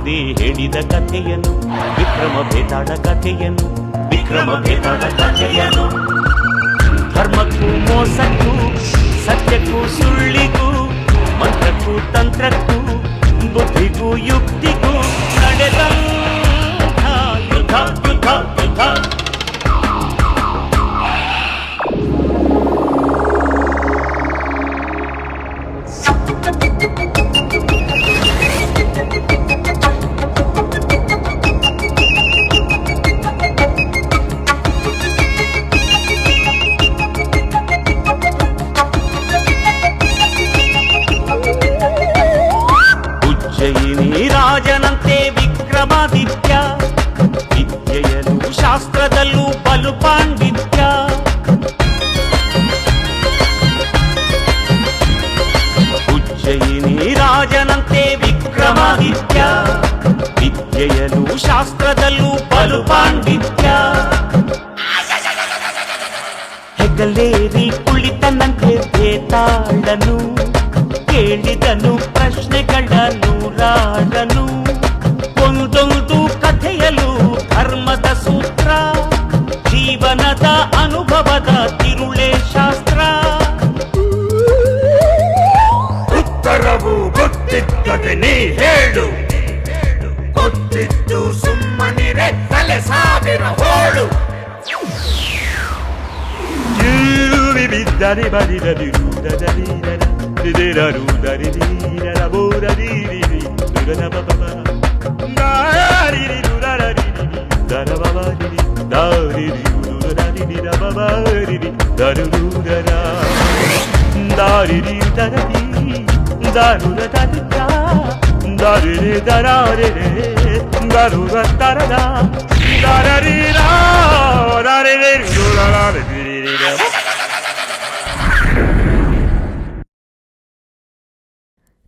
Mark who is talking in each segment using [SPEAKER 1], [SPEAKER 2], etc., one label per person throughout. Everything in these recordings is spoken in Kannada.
[SPEAKER 1] ಮುಂದೆ ಹೇಳಿದ ಕಥೆಯನ್ನು, ವಿಕ್ರಮ ಬೇತಾಳ ಕಥೆಯನ್ನು, ವಿಕ್ರಮ ಬೇತಾಳ ಕಥೆಯನ್ನು. ಧರ್ಮಕ್ಕೂ ಮೋಸಕ್ಕೂ, ಸತ್ಯಕ್ಕೂ ಸುಳ್ಳಿಗೂ, ಮಂತ್ರಕ್ಕೂ ತಂತ್ರಕ್ಕೂ, ಬುದ್ಧಿಗೂ ಯುಕ್ತಿಗೂ ನಡೆದ ಯುದ್ಧ ಯುದ್ಧ ಯುದ್ಧ. ರಾಜನಂತೆ ವಿಕ್ರಮಾದಿತ್ಯ, ವಿದ್ಯೆಯಲ್ಲೂ ಶಾಸ್ತ್ರದಲ್ಲೂ ಬಲು ಪಾಂಡಿತ್ಯ. ಉಜ್ಜಯಿನಿ ರಾಜನಂತೆ ವಿಕ್ರಮಾದಿತ್ಯ, ವಿದ್ಯೆಯಲ್ಲೂ ಶಾಸ್ತ್ರದಲ್ಲೂ ಬಲು ಪಾಂಡಿತ್ಯ. ಹೆಗಲೇರಿ ಕುಳಿತನಂತೆ ಬೇತಾಳನು, ಕೇಳಿದನು ಪ್ರಶ್ನೆಗಳ ನೂರಾಡನು. ಒಂದೊಂದು ಕಥೆಯಲು ಧರ್ಮದ ಸೂತ್ರ, ಜೀವನದ ಅನುಭವದ ತಿರುಳೆ ಶಾಸ್ತ್ರ. ಉತ್ತರವು ಗೊತ್ತಿದ್ದದೆ ನೀ ಹೇಳು, ಗೊತ್ತಿದ್ದು ಸುಮ್ಮನಿರೆ ತಲೆ ಸಾವಿರ ಹೋಳು. ಬಿದ್ದರೆ ಬರಿರದಿರುವುದರಿ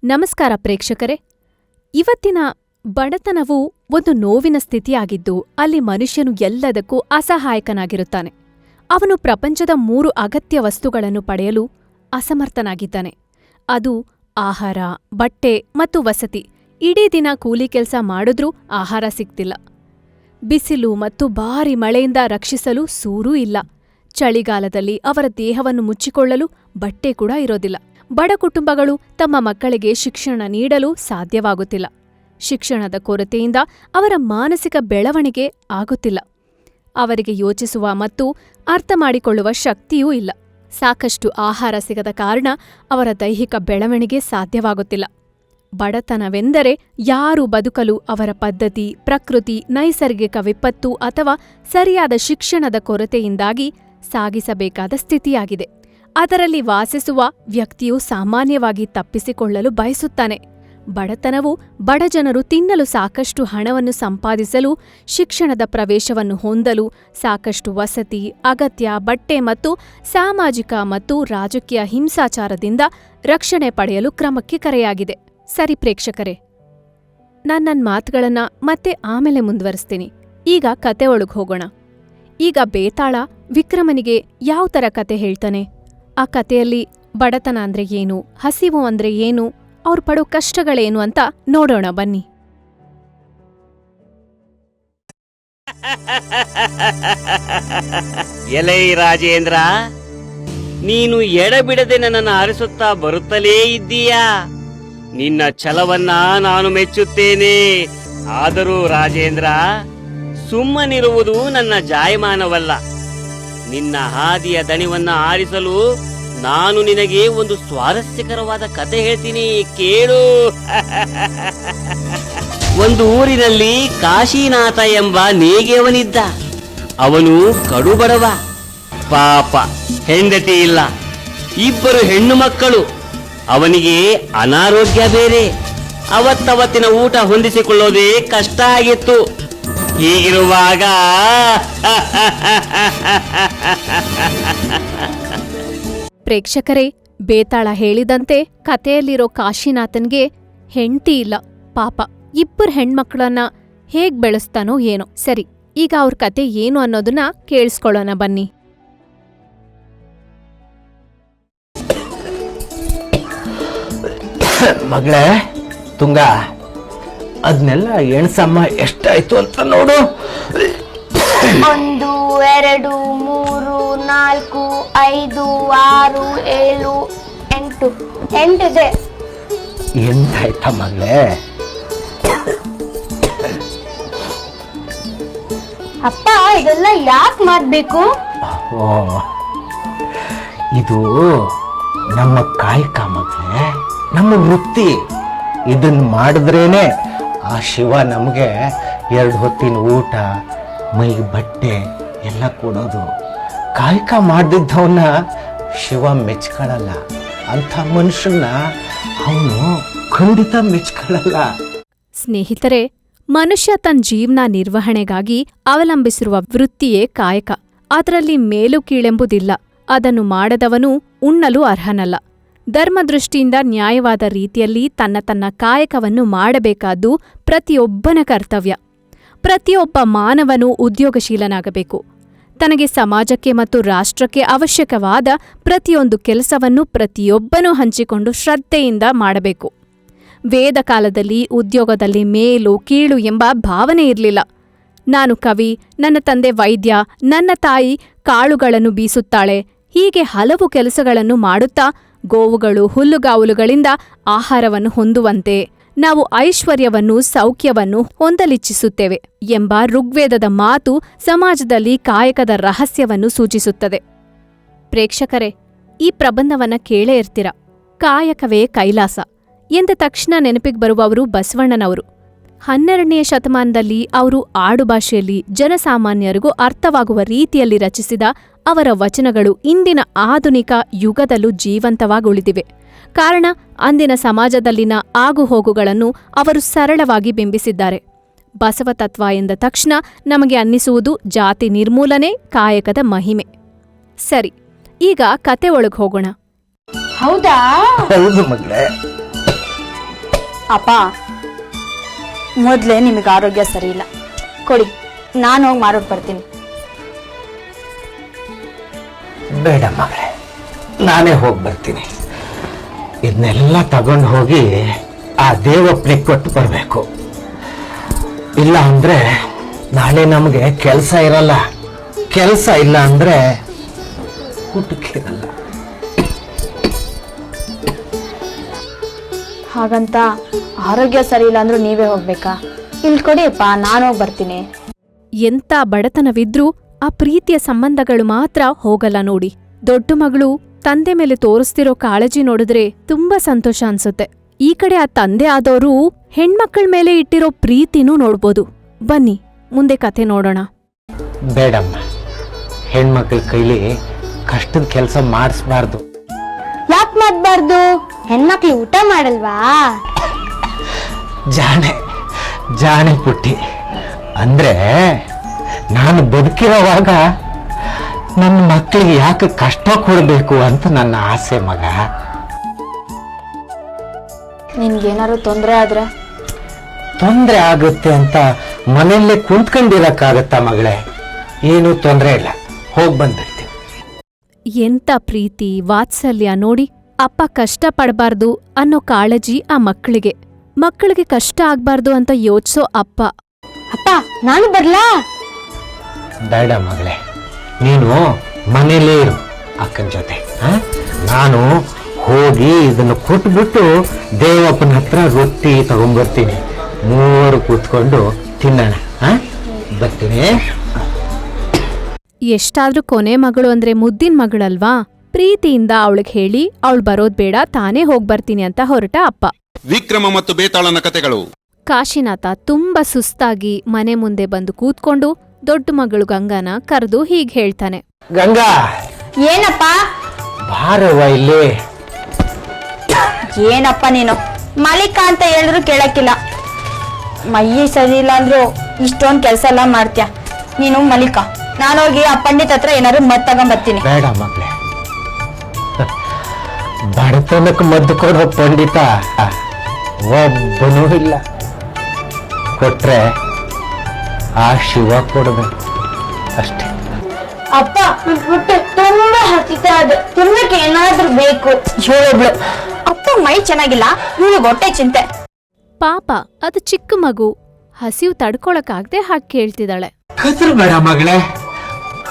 [SPEAKER 2] ನಮಸ್ಕಾರ ಪ್ರೇಕ್ಷಕರೇ. ಇವತ್ತಿನ ಬಡತನವು ಒಂದು ನೋವಿನ ಸ್ಥಿತಿಯಾಗಿದ್ದು, ಅಲ್ಲಿ ಮನುಷ್ಯನು ಎಲ್ಲದಕ್ಕೂ ಅಸಹಾಯಕನಾಗಿರುತ್ತಾನೆ. ಅವನು ಪ್ರಪಂಚದ 3 ಅಗತ್ಯ ವಸ್ತುಗಳನ್ನು ಪಡೆಯಲು ಅಸಮರ್ಥನಾಗಿದ್ದಾನೆ. ಅದು ಆಹಾರ, ಬಟ್ಟೆ ಮತ್ತು ವಸತಿ. ಇಡೀ ದಿನ ಕೂಲಿ ಕೆಲಸ ಮಾಡಿದ್ರೂ ಆಹಾರ ಸಿಗ್ತಿಲ್ಲ. ಬಿಸಿಲು ಮತ್ತು ಭಾರಿ ಮಳೆಯಿಂದ ರಕ್ಷಿಸಲು ಸೂರೂ ಇಲ್ಲ. ಚಳಿಗಾಲದಲ್ಲಿ ಅವರ ದೇಹವನ್ನು ಮುಚ್ಚಿಕೊಳ್ಳಲು ಬಟ್ಟೆ ಕೂಡ ಇರೋದಿಲ್ಲ. ಬಡ ಕುಟುಂಬಗಳು ತಮ್ಮ ಮಕ್ಕಳಿಗೆ ಶಿಕ್ಷಣ ನೀಡಲು ಸಾಧ್ಯವಾಗುತ್ತಿಲ್ಲ. ಶಿಕ್ಷಣದ ಕೊರತೆಯಿಂದ ಅವರ ಮಾನಸಿಕ ಬೆಳವಣಿಗೆ ಆಗುತ್ತಿಲ್ಲ. ಅವರಿಗೆ ಯೋಚಿಸುವ ಮತ್ತು ಅರ್ಥ ಮಾಡಿಕೊಳ್ಳುವ ಶಕ್ತಿಯೂ ಇಲ್ಲ. ಸಾಕಷ್ಟು ಆಹಾರ ಸಿಗದ ಕಾರಣ ಅವರ ದೈಹಿಕ ಬೆಳವಣಿಗೆ ಸಾಧ್ಯವಾಗುತ್ತಿಲ್ಲ. ಬಡತನವೆಂದರೆ ಯಾರು ಬದುಕಲು ಅವರ ಪದ್ಧತಿ, ಪ್ರಕೃತಿ, ನೈಸರ್ಗಿಕ ವಿಪತ್ತು ಅಥವಾ ಸರಿಯಾದ ಶಿಕ್ಷಣದ ಕೊರತೆಯಿಂದಾಗಿ ಸಾಗಿಸಬೇಕಾದ ಸ್ಥಿತಿಯಾಗಿದೆ. ಅದರಲ್ಲಿ ವಾಸಿಸುವ ವ್ಯಕ್ತಿಯು ಸಾಮಾನ್ಯವಾಗಿ ತಪ್ಪಿಸಿಕೊಳ್ಳಲು ಬಯಸುತ್ತಾನೆ. ಬಡತನವು ಬಡಜನರು ತಿನ್ನಲು ಸಾಕಷ್ಟು ಹಣವನ್ನು ಸಂಪಾದಿಸಲು, ಶಿಕ್ಷಣದ ಪ್ರವೇಶವನ್ನು ಹೊಂದಲು, ಸಾಕಷ್ಟು ವಸತಿ, ಅಗತ್ಯ ಬಟ್ಟೆ ಮತ್ತು ಸಾಮಾಜಿಕ ಮತ್ತು ರಾಜಕೀಯ ಹಿಂಸಾಚಾರದಿಂದ ರಕ್ಷಣೆ ಪಡೆಯಲು ಕ್ರಮಕ್ಕೆ ಕರೆಯಾಗಿದೆ. ಸರಿ ಪ್ರೇಕ್ಷಕರೇ, ನನ್ನ ಮಾತುಗಳನ್ನ ಮತ್ತೆ ಆಮೇಲೆ ಮುಂದುವರಿಸ್ತೀನಿ. ಈಗ ಕತೆ ಒಳಗೆ ಹೋಗೋಣ. ಈಗ ಬೇತಾಳ ವಿಕ್ರಮನಿಗೆ ಯಾವ ಥರ ಕತೆ ಹೇಳ್ತಾನೆ, ಆ ಕತೆಯಲ್ಲಿ ಬಡತನ ಅಂದ್ರೆ ಏನು, ಹಸಿವು ಅಂದ್ರೆ ಏನು, ಅವ್ರು ಪಡೋ ಕಷ್ಟಗಳೇನು ಅಂತ ನೋಡೋಣ ಬನ್ನಿ.
[SPEAKER 3] ಎಲೈ ರಾಜೇಂದ್ರ, ನೀನು ಎಡಬಿಡದೆ ನನ್ನನ್ನು ಆರಿಸುತ್ತಾ ಬರುತ್ತಲೇ ಇದ್ದೀಯಾ. ನಿನ್ನ ಛಲವನ್ನ ನಾನು ಮೆಚ್ಚುತ್ತೇನೆ. ಆದರೂ ರಾಜೇಂದ್ರ, ಸುಮ್ಮನಿರುವುದು ನನ್ನ ಜಾಯಮಾನವಲ್ಲ. ನಿನ್ನ ಹಾದಿಯ ದಣಿವನ್ನ ಆರಿಸಲು ನಾನು ನಿನಗೆ ಒಂದು ಸ್ವಾರಸ್ಯಕರವಾದ ಕತೆ ಹೇಳ್ತೀನಿ, ಕೇಳು. ಒಂದು ಊರಿನಲ್ಲಿ ಕಾಶಿನಾಥ ಎಂಬ ನೇಗೆಯವನಿದ್ದ. ಅವನು ಕಡುಬಡವ. ಪಾಪ, ಹೆಂಡತಿ ಇಲ್ಲ, 2 ಹೆಣ್ಣು ಮಕ್ಕಳು. ಅವನಿಗೆ ಅನಾರೋಗ್ಯ ಬೇರೆ. ಅವತ್ತವತ್ತಿನ ಊಟ ಹೊಂದಿಸಿಕೊಳ್ಳೋದೇ ಕಷ್ಟ ಆಗಿತ್ತು. ಹೀಗಿರುವಾಗ
[SPEAKER 2] ಪ್ರೇಕ್ಷಕರೇ, ಬೇತಾಳ ಹೇಳಿದಂತೆ ಕಥೆಯಲ್ಲಿರೋ ಕಾಶಿನಾಥನ್ಗೆ ಹೆಂಡತಿ ಇಲ್ಲ. ಪಾಪ, 2 ಹೆಣ್ಮಕ್ಳನ್ನ ಹೇಗ್ ಬೆಳೆಸ್ತಾನೋ ಏನೋ. ಸರಿ, ಈಗ ಅವ್ರ ಕತೆ ಏನು ಅನ್ನೋದನ್ನ ಕೇಳಿಸ್ಕೊಳ್ಳೋಣ ಬನ್ನಿ.
[SPEAKER 4] ಮಗಳೇ ತುಂಗ,
[SPEAKER 1] ಅದನ್ನೆಲ್ಲ ಎಣ್ಸಮ್ಮ ಎಷ್ಟಾಯ್ತು ಅಂತ ನೋಡು.
[SPEAKER 4] 1 2 3 4 5 6 7 8 8
[SPEAKER 1] ಎಂತಾಯ್ತಾ ಮಗಳೇ?
[SPEAKER 4] ಅಪ್ಪ ಇದೆಲ್ಲ ಯಾಕೆ ಮಾಡ್ಬೇಕು?
[SPEAKER 1] ಓ, ಇದು ನಮ್ಮ ಕಾಯಕ ಮಗಳೇ, ನಮ್ಮ ವೃತ್ತಿ. ಇದನ್ನ ಮಾಡಿದ್ರೇನೆ ಆ ಶಿವ ನಮಗೆ 2 ಹೊತ್ತಿನ ಊಟ, ಮೈಗೆ ಬಟ್ಟೆ ಎಲ್ಲ ಕೊಡೋದು. ಕಾಯಕ ಮಾಡ್ದಿದ್ದವನ್ನ ಶಿವ ಮೆಚ್ಕೊಳ್ಳಲ್ಲ. ಅಂಥ ಮನುಷ್ಯನ ಅವನು ಖಂಡಿತ ಮೆಚ್ಕೊಳ್ಳಲ್ಲ.
[SPEAKER 2] ಸ್ನೇಹಿತರೆ, ಮನುಷ್ಯ ತನ್ನ ಜೀವನ ನಿರ್ವಹಣೆಗಾಗಿ ಅವಲಂಬಿಸಿರುವ ವೃತ್ತಿಯೇ ಕಾಯಕ. ಅದರಲ್ಲಿ ಮೇಲು ಕೀಳೆಂಬುದಿಲ್ಲ. ಅದನ್ನು ಮಾಡದವನು ಉಣ್ಣಲು ಅರ್ಹನಲ್ಲ. ಧರ್ಮದೃಷ್ಟಿಯಿಂದ ನ್ಯಾಯವಾದ ರೀತಿಯಲ್ಲಿ ತನ್ನ ಕಾಯಕವನ್ನು ಮಾಡಬೇಕಾದ್ದು ಪ್ರತಿಯೊಬ್ಬನ ಕರ್ತವ್ಯ. ಪ್ರತಿಯೊಬ್ಬ ಮಾನವನು ಉದ್ಯೋಗಶೀಲನಾಗಬೇಕು. ತನಗೆ ಸಮಾಜಕ್ಕೆ ಮತ್ತು ರಾಷ್ಟ್ರಕ್ಕೆ ಅವಶ್ಯಕವಾದ ಪ್ರತಿಯೊಂದು ಕೆಲಸವನ್ನು ಪ್ರತಿಯೊಬ್ಬನೂ ಹಂಚಿಕೊಂಡು ಶ್ರದ್ಧೆಯಿಂದ ಮಾಡಬೇಕು. ವೇದ ಕಾಲದಲ್ಲಿ ಉದ್ಯೋಗದಲ್ಲಿ ಮೇಲು ಕೀಳು ಎಂಬ ಭಾವನೆ ಇರಲಿಲ್ಲ. ನಾನು ಕವಿ, ನನ್ನ ತಂದೆ ವೈದ್ಯ, ನನ್ನ ತಾಯಿ ಕಾಳುಗಳನ್ನು ಬೀಸುತ್ತಾಳೆ, ಹೀಗೆ ಹಲವು ಕೆಲಸಗಳನ್ನು ಮಾಡುತ್ತಾ ಗೋವುಗಳು ಹುಲ್ಲುಗಾವಲುಗಳಿಂದ ಆಹಾರವನ್ನು ಹೊಂದುವಂತೆ ನಾವು ಐಶ್ವರ್ಯವನ್ನು ಸೌಖ್ಯವನ್ನು ಹೊಂದಲಿಚ್ಛಿಸುತ್ತೇವೆ ಎಂಬ ಋಗ್ವೇದದ ಮಾತು ಸಮಾಜದಲ್ಲಿ ಕಾಯಕದ ರಹಸ್ಯವನ್ನು ಸೂಚಿಸುತ್ತದೆ. ಪ್ರೇಕ್ಷಕರೇ, ಈ ಪ್ರಬಂಧವನ್ನ ಕೇಳೇ ಇರ್ತೀರ. ಕಾಯಕವೇ ಕೈಲಾಸ ಎಂದ ತಕ್ಷಣ ನೆನಪಿಗೆ ಬರುವವರು ಬಸವಣ್ಣನವರು. 12ನೇ ಶತಮಾನದಲ್ಲಿ ಅವರು ಆಡುಭಾಷೆಯಲ್ಲಿ ಜನಸಾಮಾನ್ಯರಿಗೂ ಅರ್ಥವಾಗುವ ರೀತಿಯಲ್ಲಿ ರಚಿಸಿದ ಅವರ ವಚನಗಳು ಇಂದಿನ ಆಧುನಿಕ ಯುಗದಲ್ಲೂ ಜೀವಂತವಾಗಿ ಉಳಿದಿವೆ. ಕಾರಣ, ಅಂದಿನ ಸಮಾಜದಲ್ಲಿನ ಆಗುಹೋಗುಗಳನ್ನು ಅವರು ಸರಳವಾಗಿ ಬಿಂಬಿಸಿದ್ದಾರೆ. ಬಸವ ತತ್ವ ಎಂದ ತಕ್ಷಣ ನಮಗೆ ಅನ್ನಿಸುವುದು ಜಾತಿ ನಿರ್ಮೂಲನೆ, ಕಾಯಕದ ಮಹಿಮೆ. ಸರಿ, ಈಗ ಕತೆ ಒಳಗೆ ಹೋಗೋಣ.
[SPEAKER 4] ಹೌದಾ?
[SPEAKER 1] ಹೌದು ಮಗಳೇ.
[SPEAKER 5] ಅಪ್ಪ, ಮೊದಲೇ ನಿಮಗೆ ಆರೋಗ್ಯ ಸರಿ ಇಲ್ಲ. ಕೊಡಿ, ನಾನು ಹೋಗಿ ಮಾರೋಕ್ ಬರ್ತೀನಿ.
[SPEAKER 1] ಬೇಡ ಮಗಳೇ, ನಾನೇ ಹೋಗಿ ಬರ್ತೀನಿ. ಇದನ್ನೆಲ್ಲ ತಗೊಂಡು ಹೋಗಿ ಆ ದೇವಪ್ಪನಿಗೆ ಕೊಟ್ಟು ಬರಬೇಕು. ಇಲ್ಲ ಅಂದ್ರೆ ನಾಳೆ ನಮಗೆ ಕೆಲಸ ಇರಲ್ಲ. ಕೆಲಸ ಇಲ್ಲ ಅಂದ್ರೆ ಊಟಕ್ಕಿರಲ್ಲ.
[SPEAKER 5] ಹಾಗಂತ ಆರೋಗ್ಯ ಸರಿ ಇಲ್ಲ ಅಂದ್ರೂ ನೀವೇ ಹೋಗ್ಬೇಕಾ? ಇಲ್ಲಿ ಕೊಡಿ ಅಪ್ಪ, ನಾನು ಹೋಗಿ ಬರ್ತೀನಿ.
[SPEAKER 2] ಎಂಥ ಬಡತನವಿದ್ರೂ ಆ ಪ್ರೀತಿಯ ಸಂಬಂಧಗಳು ಮಾತ್ರ ಹೋಗಲ್ಲ ನೋಡಿ. ದೊಡ್ಡ ಮಗಳು ತಂದೆ ಮೇಲೆ ತೋರಿಸ್ತಿರೋ ಕಾಳಜಿ ನೋಡಿದ್ರೆ ತುಂಬಾ ಸಂತೋಷ ಅನ್ಸುತ್ತೆ. ಈ ಕಡೆ ಆ ತಂದೆ ಆದವರು ಹೆಣ್ಮಕ್ಳ ಮೇಲೆ ಇಟ್ಟಿರೋ ಪ್ರೀತಿನೂ ನೋಡ್ಬೋದು. ಬನ್ನಿ ಮುಂದೆ ಕಥೆ ನೋಡೋಣ.
[SPEAKER 1] ಬೇಡಮ್ಮ, ಹೆಣ್ಮಕ್ಳ ಕೈಲಿ ಕಷ್ಟದ ಕೆಲಸ ಮಾಡಿಸ್ಬಾರ್ದು.
[SPEAKER 4] ಯಾಕೆ ಮಾಡ್ಬಾರ್ದು? ಹೆಣ್ಮಕ್ಳು ಊಟ ಮಾಡಲ್ವಾ?
[SPEAKER 1] ಜಾಣೆ ಜಾಣೆ ಪುಟ್ಟಿ. ಅಂದ್ರೆ ನಾನು ಬದುಕಿರೋವಾಗ ನನ್ನ ಮಕ್ಕಳಿಗೆ ಯಾಕೆ ಕಷ್ಟ ಕೊಡಬೇಕು ಅಂತ ನನ್ನ ಆಸೆ ಮಗ.
[SPEAKER 5] ನಿನ್ಗೇನಾದ್ರು ತೊಂದರೆ ಆದ್ರೆ?
[SPEAKER 1] ತೊಂದರೆ ಆಗುತ್ತೆ ಅಂತ ಮನೆಯಲ್ಲೇ ಕುಂತ್ಕೊಂಡಿರಕ್ಕಾಗತ್ತಾ ಮಗಳೇ? ಏನೂ ತೊಂದರೆ ಇಲ್ಲ, ಹೋಗಿ ಬಂದ್ಬಿಡ್ತೀನಿ.
[SPEAKER 2] ಎಂಥ ಪ್ರೀತಿ ವಾತ್ಸಲ್ಯ ನೋಡಿ. ಅಪ್ಪ ಕಷ್ಟ ಪಡಬಾರ್ದು ಅನ್ನೋ ಕಾಳಜಿ ಆ ಮಕ್ಕಳಿಗೆ ಕಷ್ಟ ಆಗ್ಬಾರ್ದು ಅಂತ ಯೋಚಿಸೋ ಅಪ್ಪ.
[SPEAKER 4] ಅಪ್ಪ, ನಾನು ಬರ್ಲಾ?
[SPEAKER 1] ಬೇಡ ಮಗಳೇ, ನೀನು ಮನೇಲೇ ಇರು ಅಕ್ಕನ ಜೊತೆ. ನಾನು ಹೋಗಿ ಇದನ್ನು ಕೊಟ್ಬಿಟ್ಟು ದೇವಪ್ಪನ ಹತ್ರ ರೊಟ್ಟಿ ತಗೊಂಡ್ಬರ್ತೀನಿ. ಮೂವರು ಕೂತ್ಕೊಂಡು ತಿನ್ನೋಣ. ಬರ್ತೀನಿ.
[SPEAKER 2] ಎಷ್ಟಾದ್ರೂ ಕೊನೆ ಮಗಳು ಅಂದ್ರೆ ಮುದ್ದಿನ ಮಗಳಲ್ವಾ? ಪ್ರೀತಿಯಿಂದ ಅವಳಿಗೆ ಹೇಳಿ ಅವಳು ಬರೋದ್ ಬೇಡ, ತಾನೇ ಹೋಗ್ಬರ್ತೀನಿ ಅಂತ ಹೊರಟ ಅಪ್ಪ.
[SPEAKER 6] ವಿಕ್ರಮ ಮತ್ತು ಬೇತಾಳನ ಕತೆಗಳು.
[SPEAKER 2] ಕಾಶಿನಾಥ ತುಂಬಾ ಸುಸ್ತಾಗಿ ಮನೆ ಮುಂದೆ ಬಂದು ಕೂತ್ಕೊಂಡು ದೊಡ್ಡ ಮಗಳು ಗಂಗಾನ ಕರೆದು ಹೀಗ್ ಹೇಳ್ತಾನೆ.
[SPEAKER 1] ಗಂಗಾ,
[SPEAKER 5] ಏನಪ್ಪ?
[SPEAKER 1] ಬಾರವ್ವ ಇಲ್ಲಿ.
[SPEAKER 5] ಏನಪ್ಪ ನೀನು? ಮಾಲೀಕ ಅಂತ ಹೇಳಿದ್ರು ಕೇಳಕ್ಕಿಲ್ಲ. ಮೈಯಿ ಸರಿ ಇಲ್ಲ ಅಂದ್ರು ಇಷ್ಟೊಂದ್ ಕೆಲ್ಸ ಎಲ್ಲ ಮಾಡ್ತೀಯ ನೀನು. ಮಲಿಕ, ನಾನೋಗಿ ಆ ಪಂಡಿತ್ ಹತ್ರ ಏನಾದ್ರು ಮದ್ದು ತಗೊಂಬರ್ತೀನಿ.
[SPEAKER 1] ಬೇಡ ಮಗಳೇ, ಬಡತನಕ್ಕೆ ಮದ್ದು ಕೊಡೋ ಪಂಡಿತ ಒಬ್ಬನೂ ಇಲ್ಲ. ಕೊಟ್ರೆ ಆ ಶಿವ ಕೊಡ್ಬೇಕು ಅಷ್ಟೇ.
[SPEAKER 4] ಅಪ್ಪ, ಹೊಟ್ಟೆ ತುಂಬಾ ಹಸಿತಾ ಇದೆ, ತಿನ್ನಕ್ಕೆ ಏನಾದ್ರೂ ಬೇಕು.
[SPEAKER 5] ಹೇಳೊಬ್ಳು. ಅಪ್ಪ ಮೈ ಚೆನ್ನಾಗಿಲ್ಲ, ಇವಳು ಹೊಟ್ಟೆ ಚಿಂತೆ.
[SPEAKER 2] ಪಾಪ ಅದು ಚಿಕ್ಕ ಮಗು, ಹಸಿವು ತಡ್ಕೊಳಕ್ಕಾಗ್ದೆ ಹಾಗೆ ಕೇಳ್ತಿದ್ದಾಳೆ.
[SPEAKER 1] ಬೇಡ ಮಗಳೇ,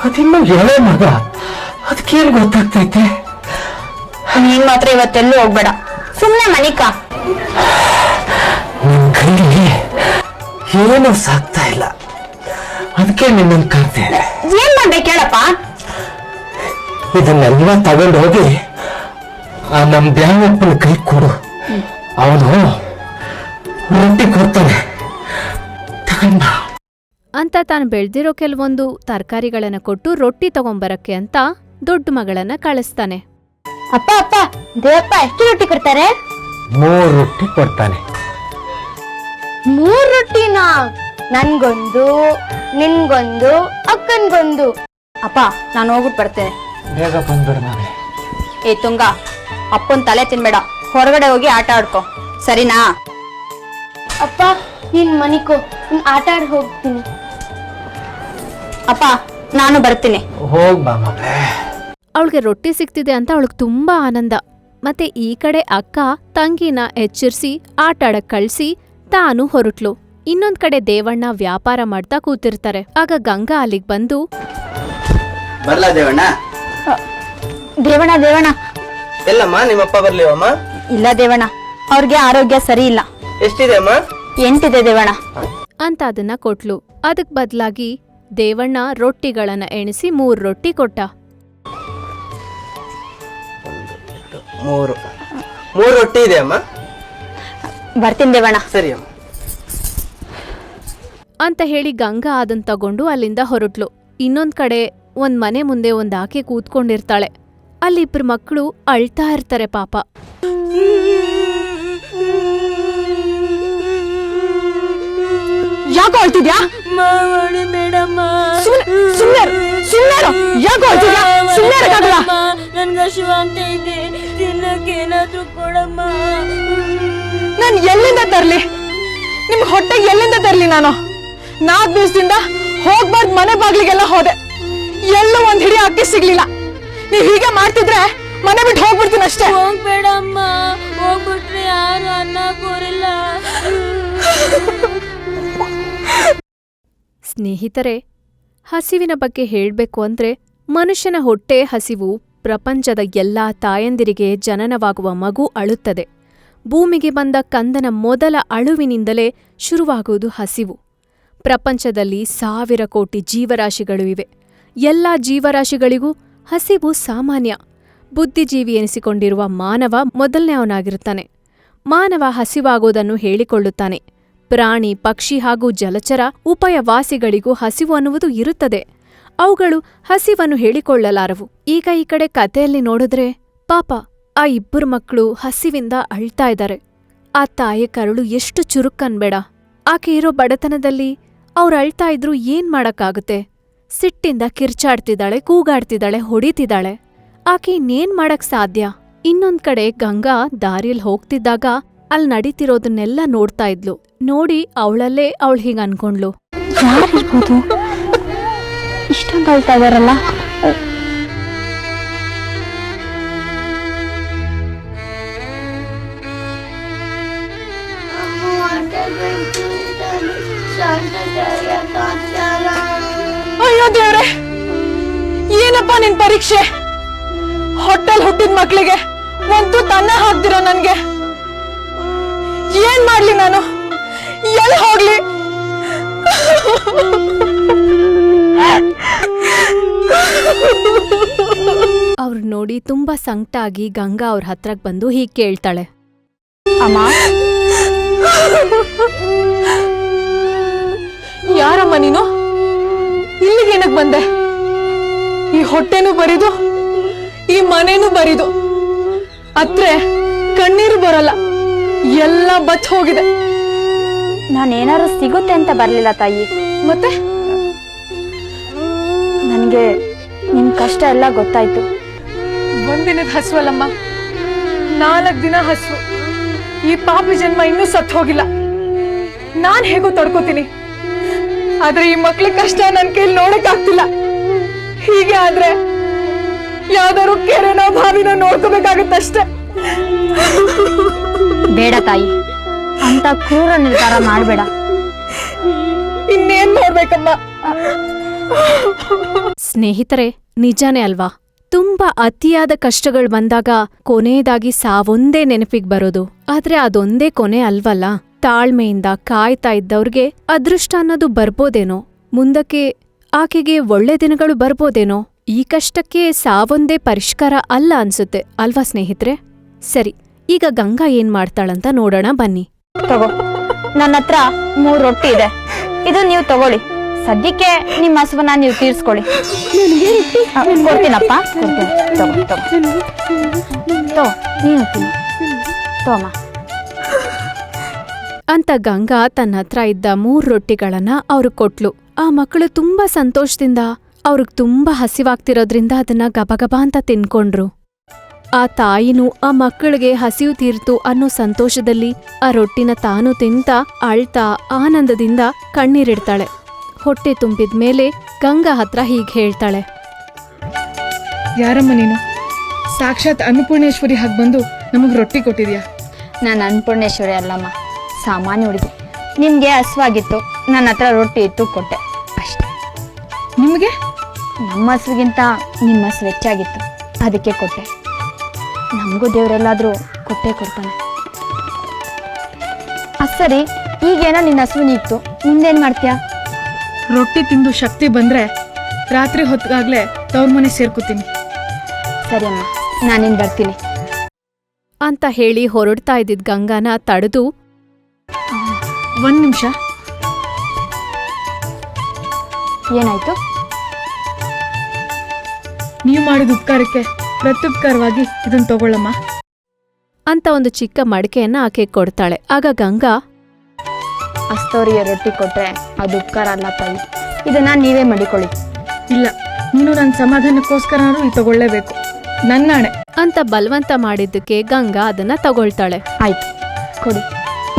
[SPEAKER 1] ಅದಿನ್ನೂ ಎಳೆ ಮಗ, ಅದಕ್ಕೇನು ಗೊತ್ತಾಗ್ತೈತೆ?
[SPEAKER 5] ನೀನ್ ಮಾತ್ರ ಇವತ್ತೆಲ್ಲೂ ಹೋಗ್ಬೇಡ, ಸುಮ್ನೆ ಮಲಿಕಾ.
[SPEAKER 1] ನಿನ್ ಕೈಲಿ ಏನೂ ಸಾಕ್ತಾ ಇಲ್ಲ, ಅದಕ್ಕೆ ನಿನ್ನನ್ನು ಕರ್ದೆ.
[SPEAKER 5] ಏನ್ ಮಾಡ್ಬೇಕು ಹೇಳಪ್ಪ?
[SPEAKER 1] ಇದನ್ನೆಲ್ಲ ತಗೊಂಡು ಹೋಗಿ ಆ ನಮ್ ದ್ಯಾವಪ್ಪನ ಕೈ ಕೊಡು, ಅವನು ರೊಟ್ಟಿ ಕೊಡ್ತಾನೆ, ತಗೊಂಡ
[SPEAKER 2] ಅಂತ ತಾನು ಬೆಳ್ದಿರೋ ಕೆಲವೊಂದು ತರಕಾರಿಗಳನ್ನ ಕೊಟ್ಟು ರೊಟ್ಟಿ ತಗೊಂಬರಕ್ಕೆ ಅಂತ ದೊಡ್ಡ ಮಗಳನ್ನ ಕಳಿಸ್ತಾನೆ.
[SPEAKER 4] ಅಪ್ಪ ಅಪ್ಪ, ದೇವಪ್ಪ ಎಷ್ಟು ರೊಟ್ಟಿ ಕೊಡ್ತಾರೆ?
[SPEAKER 1] 3 ರೊಟ್ಟಿ ಕೊಡ್ತಾನೆ.
[SPEAKER 4] 3 ರೊಟ್ಟಿನಾ? ನನ್ಗೊಂದು, ನಿನ್ಗೊಂದು, ಅಕ್ಕನ್ಗೊಂದು.
[SPEAKER 5] ಅಪ್ಪ ನಾನು ಹೋಗ್ಬಿಟ್ಟು ಬರ್ತೇನೆ.
[SPEAKER 1] ಬೇಗ ಬಂದ್ಬಿಡ ನಾನೇ.
[SPEAKER 5] ಏ ತುಂಗ, ಅಪ್ಪನ್ ತಲೆ ತಿನ್ಬೇಡ, ಹೊರಗಡೆ ಹೋಗಿ ಆಟ ಆಡ್ಕೊ, ಸರಿನಾ?
[SPEAKER 4] ಅಪ್ಪ ನೀನ್ ಮನಿಕೋ, ಆಟ ಆಡ್ ಹೋಗ್ತೀನಿ.
[SPEAKER 5] ಅಪ್ಪ ನಾನು ಬರ್ತೀನಿ.
[SPEAKER 1] ಹೋಗ್ ಬಾ ಮಗಳೇ.
[SPEAKER 2] ಅವಳಿಗೆ ರೊಟ್ಟಿ ಸಿಗ್ತಿದೆ ಅಂತ ಅವಳಿಗೆ ತುಂಬಾ ಆನಂದ. ಮತ್ತೆ ಈ ಕಡೆ ಅಕ್ಕ ತಂಗಿನ ಎಚ್ಚರಿಸಿ ಆಟಾಡಕ್ ಕಳ್ಸಿ ತಾನು ಹೊರಟ್ಲು. ಇನ್ನೊಂದ್ ಕಡೆ ದೇವಣ್ಣ ವ್ಯಾಪಾರ ಮಾಡ್ತಾ ಕೂತಿರ್ತಾರೆ. ಆಗ ಗಂಗಾ ಅಲ್ಲಿಗ್ ಬಂದು,
[SPEAKER 7] ಬರ್ಲಾ ದೇವಣ್ಣ?
[SPEAKER 5] ದೇವಣ್ಣ ದೇವಣ್ಣ.
[SPEAKER 7] ಎಲ್ಲಮ್ಮ ನಿಮ್ಮಪ್ಪ ಬರ್ಲಿವಮ್ಮ?
[SPEAKER 5] ಇಲ್ಲ ದೇವಣ್ಣ, ಅವ್ರಿಗೆ ಆರೋಗ್ಯ ಸರಿ ಇಲ್ಲ.
[SPEAKER 7] ಎಷ್ಟಿದೆ ಅಮ್ಮ?
[SPEAKER 5] 8 ಇದೆ ದೇವಣ್ಣ
[SPEAKER 2] ಅಂತ ಅದನ್ನ ಕೊಟ್ಲು. ಅದಕ್ ಬದ್ಲಾಗಿ ದೇವಣ್ಣ ರೊಟ್ಟಿಗಳನ್ನ ಎಣಿಸಿ 3 ರೊಟ್ಟಿ ಕೊಟ್ಟ.
[SPEAKER 7] 3 ರೊಟ್ಟಿ ಇದೆ ಅಮ್ಮ.
[SPEAKER 5] ಬರ್ತೀನಿ ದೇವಣ್ಣ.
[SPEAKER 7] ಸರಿ ಅಮ್ಮ.
[SPEAKER 2] ಅಂತ ಹೇಳಿ ಗಂಗಾ ಅದನ್ ತಗೊಂಡು ಅಲ್ಲಿಂದ ಹೊರಟ್ಲು. ಇನ್ನೊಂದ್ ಕಡೆ ಒಂದ್ ಮನೆ ಮುಂದೆ ಒಂದ್ ಆಕೆ ಕೂತ್ಕೊಂಡಿರ್ತಾಳೆ. ಅಲ್ಲಿ 2 ಮಕ್ಕಳು ಅಳ್ತಾ ಇರ್ತಾರೆ ಪಾಪ.
[SPEAKER 5] ಯಾಕೋ ಅಳ್ತಿದ್ಯಾ?
[SPEAKER 8] ನಾನು ಎಲ್ಲಿಂದ ತರ್ಲಿ? ನಿಮ್ ಹೊಟ್ಟೆಗೆ ಎಲ್ಲಿಂದ ತರ್ಲಿ? ನಾನು 4 ದಿವಸದಿಂದ ಹೋಗ್ಬಾರ್ದು ಮನೆ ಬಾಗ್ಲಿಗೆಲ್ಲ ಹೋದೆ, ಎಲ್ಲೂ ಒಂದ್ ಹಿಡಿ ಅಕ್ಕಿ ಸಿಗ್ಲಿಲ್ಲ. ನೀವ್ ಹೀಗೆ ಮಾಡ್ತಿದ್ರೆ ಮನೆ ಬಿಟ್ಟು ಹೋಗ್ಬಿಡ್ತೀನಿ ಅಷ್ಟೇ.
[SPEAKER 9] ಹೋಗ್ಬೇಡಮ್ಮ, ಹೋಗ್ಬಿಟ್ರೆ ಯಾರು ಅನ್ನ ಕೋರಿಲ್ಲ.
[SPEAKER 2] ಸ್ನೇಹಿತರೆ, ಹಸಿವಿನ ಬಗ್ಗೆ ಹೇಳ್ಬೇಕು ಅಂದ್ರೆ ಮನುಷ್ಯನ ಹೊಟ್ಟೆ ಹಸಿವು ಪ್ರಪಂಚದ ಎಲ್ಲಾ ತಾಯಂದಿರಿಗೆ ಜನನವಾಗುವ ಮಗು ಅಳುತ್ತದೆ. ಭೂಮಿಗೆ ಬಂದ ಕಂದನ ಮೊದಲ ಅಳುವಿನಿಂದಲೇ ಶುರುವಾಗುವುದು ಹಸಿವು. ಪ್ರಪಂಚದಲ್ಲಿ 1000 ಕೋಟಿ ಜೀವರಾಶಿಗಳು ಇವೆ. ಎಲ್ಲಾ ಜೀವರಾಶಿಗಳಿಗೂ ಹಸಿವು ಸಾಮಾನ್ಯ. ಬುದ್ಧಿಜೀವಿ ಎನಿಸಿಕೊಂಡಿರುವ ಮಾನವ ಮೊದಲನೆಯವನಾಗಿರುತ್ತಾನೆ. ಮಾನವ ಹಸಿವಾಗೋದನ್ನು ಹೇಳಿಕೊಳ್ಳುತ್ತಾನೆ. ಪ್ರಾಣಿ, ಪಕ್ಷಿ ಹಾಗೂ ಜಲಚರ ಉಪಯವಾಸಿಗಳಿಗೂ ಹಸಿವು ಅನ್ನುವುದು ಇರುತ್ತದೆ. ಅವುಗಳು ಹಸಿವನ್ನು ಹೇಳಿಕೊಳ್ಳಲಾರವು. ಈಗ ಈ ಕಡೆ ಕಥೆಯಲ್ಲಿ ನೋಡಿದ್ರೆ ಪಾಪ ಆ 2 ಮಕ್ಕಳು ಹಸಿವಿಂದ ಅಳ್ತಾ ಇದ್ದಾರೆ. ಆ ತಾಯಿ ಕರುಳು ಎಷ್ಟು ಚುರುಕನ್ಬೇಡ. ಆಕೆ ಇರೋ ಬಡತನದಲ್ಲಿ ಅವ್ರು ಅಳ್ತಾ ಇದ್ರು ಏನ್ ಮಾಡಕ್ಕಾಗುತ್ತೆ? ಸಿಟ್ಟಿಂದ ಕಿರ್ಚಾಡ್ತಿದ್ದಾಳೆ, ಕೂಗಾಡ್ತಿದ್ದಾಳೆ, ಹೊಡಿತಿದ್ದಾಳೆ. ಆಕೆ ಇನ್ನೇನ್ ಮಾಡಕ್ ಸಾಧ್ಯ? ಇನ್ನೊಂದ್ ಕಡೆ ಗಂಗಾ ದಾರಿಯಲ್ಲಿ ಹೋಗ್ತಿದ್ದಾಗ ಅಲ್ಲಿ ನಡೀತಿರೋದನ್ನೆಲ್ಲ ನೋಡ್ತಾ ಇದ್ಲು. ನೋಡಿ ಅವಳಲ್ಲೇ ಅವಳು ಹೀಗ ಅನ್ಕೊಂಡ್ಲು,
[SPEAKER 5] ಯಾರಿರ್ಬೋದು ಇಷ್ಟೊಂದು ಅಳ್ತಾ ಇದಾರಲ್ಲ?
[SPEAKER 8] ಅಯ್ಯೋ ದೇವ್ರೆ, ಏನಪ್ಪ ನಿನ್ ಪರೀಕ್ಷೆ? ಹೊಟ್ಟೆಲ್ ಹುಟ್ಟಿದ ಮಕ್ಳಿಗೆ ಒಂದು ತನ್ನ ಹಾಕ್ದಿರೋ ನನ್ಗೆ ಏನ್ ಮಾಡ್ಲಿ ನಾನು? ಎಲ್ಲಿ ಹೋಗ್ಲಿ?
[SPEAKER 2] ಅವ್ರು ನೋಡಿ ತುಂಬಾ ಸಂಕಟ ಆಗಿ ಗಂಗಾ ಅವ್ರ ಹತ್ರಕ್ ಬಂದು ಹೀಗ್ ಕೇಳ್ತಾಳೆ,
[SPEAKER 5] ಅಮ್ಮ,
[SPEAKER 8] ಯಾರಮ್ಮ ನೀನು? ಇಲ್ಲಿಗೇನಕ್ ಬಂದೆ? ಈ ಹೊಟ್ಟೆನೂ ಬರಿದು, ಈ ಮನೇನೂ ಬರಿದು, ಅತ್ರೆ ಕಣ್ಣೀರು ಬರಲ್ಲ, ಎಲ್ಲ ಬತ್ ಹೋಗಿದೆ.
[SPEAKER 5] ನಾನೇನಾರು ಸಿಗುತ್ತೆ ಅಂತ ಬರ್ಲಿಲ್ಲ ತಾಯಿ.
[SPEAKER 8] ಮತ್ತೆ
[SPEAKER 5] ನನ್ಗೆ ನಿಮ್ ಕಷ್ಟ ಎಲ್ಲ ಗೊತ್ತಾಯ್ತು.
[SPEAKER 8] ಒಂದಿನದ ಹಸುವಲ್ಲಮ್ಮ, 4 ದಿನ ಹಸು. ಈ ಪಾಪಿ ಜನ್ಮ ಇನ್ನೂ ಸತ್ತು ಹೋಗಿಲ್ಲ. ನಾನ್ ಹೇಗೋ ತಡ್ಕೋತೀನಿ, ಆದ್ರೆ ಈ ಮಕ್ಳ ಕಷ್ಟ ನನ್ ಕೈಲಿ ನೋಡಕ್ ಆಗ್ತಿಲ್ಲ. ಹೀಗೆ ಆದ್ರೆ ಯಾವ್ದಾದ್ರು ಕೆರೆನೋ ಬಾವಿನೋ ನೋಡ್ಕೋಬೇಕಾಗತ್ತಷ್ಟೇ.
[SPEAKER 5] ಬೇಡ ತಾಯಿ, ಅಂತ ಕ್ರೂರ ನಿರ್ಧಾರ ಮಾಡಬೇಡ.
[SPEAKER 8] ಇನ್ನೇನ್ ಮಾಡ್ಬೇಕಮ್ಮ?
[SPEAKER 2] ಸ್ನೇಹಿತರೆ, ನಿಜಾನೇ ಅಲ್ವಾ? ತುಂಬಾ ಅತಿಯಾದ ಕಷ್ಟಗಳು ಬಂದಾಗ ಕೊನೆಯದಾಗಿ ಸಾವೊಂದೇ ನೆನಪಿಗ್ ಬರೋದು. ಆದ್ರೆ ಅದೊಂದೇ ಕೊನೆ ಅಲ್ವಲ್ಲ. ತಾಳ್ಮೆಯಿಂದ ಕಾಯ್ತಾ ಇದ್ದವ್ರಿಗೆ ಅದೃಷ್ಟ ಅನ್ನೋದು ಬರ್ಬೋದೇನೋ, ಮುಂದಕ್ಕೆ ಆಕೆಗೆ ಒಳ್ಳೆ ದಿನಗಳು ಬರ್ಬೋದೇನೋ. ಈ ಕಷ್ಟಕ್ಕೆ ಸಾವೊಂದೇ ಪರಿಷ್ಕಾರ ಅಲ್ಲ ಅನ್ಸುತ್ತೆ ಅಲ್ವಾ ಸ್ನೇಹಿತ್ರೆ? ಸರಿ, ಈಗ ಗಂಗಾ ಏನ್ ಮಾಡ್ತಾಳಂತ ನೋಡೋಣ ಬನ್ನಿ.
[SPEAKER 5] ತಗೋ, ನನ್ನ ಹತ್ರ 3 ರೊಟ್ಟಿ ಇದೆ. ಇದು ನೀವು ತಗೊಳ್ಳಿ. ಸದ್ಯಕ್ಕೆ ನಿಮ್ಮ ಹಸುವನ್ನ ನೀವು ತೀರ್ಸ್ಕೊಳ್ಳಿ. ಕೊಡ್ತೀನಪ್ಪ, ಕೊಡ್ತೀನಿ. ತಗೋ ನೀನು ತಿನ್ನು. ತಗೋಮ್ಮ
[SPEAKER 2] ಅಂತ ಗಂಗಾ ತನ್ನ ಹತ್ರ ಇದ್ದ 3 ರೊಟ್ಟಿಗಳನ್ನ ಅವ್ರಿಗೆ ಕೊಟ್ಲು. ಆ ಮಕ್ಕಳು ತುಂಬಾ ಸಂತೋಷದಿಂದ, ಅವ್ರಿಗೆ ತುಂಬಾ ಹಸಿವಾಗ್ತಿರೋದ್ರಿಂದ ಅದನ್ನ ಗಬಗಬ ಅಂತ ತಿನ್ಕೊಂಡ್ರು. ಆ ತಾಯಿನೂ ಆ ಮಕ್ಕಳಿಗೆ ಹಸಿವು ತೀರ್ತು ಅನ್ನೋ ಸಂತೋಷದಲ್ಲಿ ಆ ರೊಟ್ಟಿನ ತಾನು ತಿಂತ ಅಳ್ತಾ ಆನಂದದಿಂದ ಕಣ್ಣೀರಿಡ್ತಾಳೆ. ಹೊಟ್ಟೆ ತುಂಬಿದ್ಮೇಲೆ ಗಂಗಾ ಹತ್ರ ಹೀಗ್ ಹೇಳ್ತಾಳೆ.
[SPEAKER 8] ಯಾರಮ್ಮ ನೀನು? ಸಾಕ್ಷಾತ್ ಅನ್ನಪೂರ್ಣೇಶ್ವರಿ ಹಾಗೆ ಬಂದು ನಮಗ್ ರೊಟ್ಟಿ ಕೊಟ್ಟಿದ್ಯಾ?
[SPEAKER 5] ನಾನು ಅನ್ನಪೂರ್ಣೇಶ್ವರಿ ಅಲ್ಲಮ್ಮ, ಸಾಮಾನ್ಯ ಹುಡುಗಿ. ನಿನ್ಗೆ ಹಸುವಾಗಿತ್ತು, ನನ್ನ ಹತ್ರ ರೊಟ್ಟಿ ಇತ್ತು, ಕೊಟ್ಟೆ ಅಷ್ಟೇ.
[SPEAKER 8] ನಿಮಗೆ?
[SPEAKER 5] ನಮ್ಮ ಹಸುವಿಗಿಂತ ನಿಮ್ಮ ಹಸು ಹೆಚ್ಚಾಗಿತ್ತು, ಅದಕ್ಕೆ ಕೊಟ್ಟೆ. ನಮಗೂ ದೇವರೆಲ್ಲಾದ್ರೂ ಕೊಟ್ಟೆ ಕೊಡ್ತಾನೆ. ಸರಿ, ಈಗೇನೋ ನಿನ್ನ ಹಸುವಿನ ಇತ್ತು, ಮುಂದೇನ್ ಮಾಡ್ತೀಯಾ?
[SPEAKER 8] ರೊಟ್ಟಿ ತಿಂದು ಶಕ್ತಿ ಬಂದ್ರೆ ರಾತ್ರಿ ಹೊತ್ತಿಗಾಗ್ಲೇ ತವ್ರ ಮನೆ ಸೇರ್ಕೋತೀನಿ.
[SPEAKER 5] ಸರಿ ಅಮ್ಮ, ನಾನಿನ್ ಬರ್ತೀನಿ
[SPEAKER 2] ಅಂತ ಹೇಳಿ ಹೊರಡ್ತಾ ಇದ್ದಿದ್ ಗಂಗಾನ ತಡೆದು,
[SPEAKER 8] 1 ನಿಮಿಷ.
[SPEAKER 5] ಏನಾಯ್ತು?
[SPEAKER 8] ನೀವು ಮಾಡಿದ ಉಪಕಾರಕ್ಕೆ ಪ್ರತ್ಯುಪಕಾರವಾಗಿ ಇದನ್ನ ತಗೊಳ್ಳಮ್ಮ
[SPEAKER 2] ಅಂತ ಒಂದು ಚಿಕ್ಕ ಮಡಿಕೆಯನ್ನ ಆಕೆ ಕೊಡ್ತಾಳೆ. ಆಗ ಗಂಗಾ,
[SPEAKER 5] ಅಸ್ತೋರಿಗೆ ರೊಟ್ಟಿ ಕೊಟ್ರೆ ಅದು ಉಪಕಾರ ಅಲ್ಲ ತಾಯಿ, ಇದನ್ನ ನೀವೇ ಮಾಡಿಕೊಳ್ಳಿ.
[SPEAKER 8] ಇಲ್ಲ, ನೀನು ನನ್ನ ಸಮಾಧಾನಕ್ಕೋಸ್ಕರನಾದ್ರೂ ಇದು ತಗೊಳ್ಳೇಬೇಕು, ನನ್ನಾಣೆ
[SPEAKER 2] ಅಂತ ಬಲವಂತ ಮಾಡಿದ್ದಕ್ಕೆ ಗಂಗಾ ಅದನ್ನ ತಗೊಳ್ತಾಳೆ.
[SPEAKER 5] ಆಯ್ತು, ಕೊಡಿ.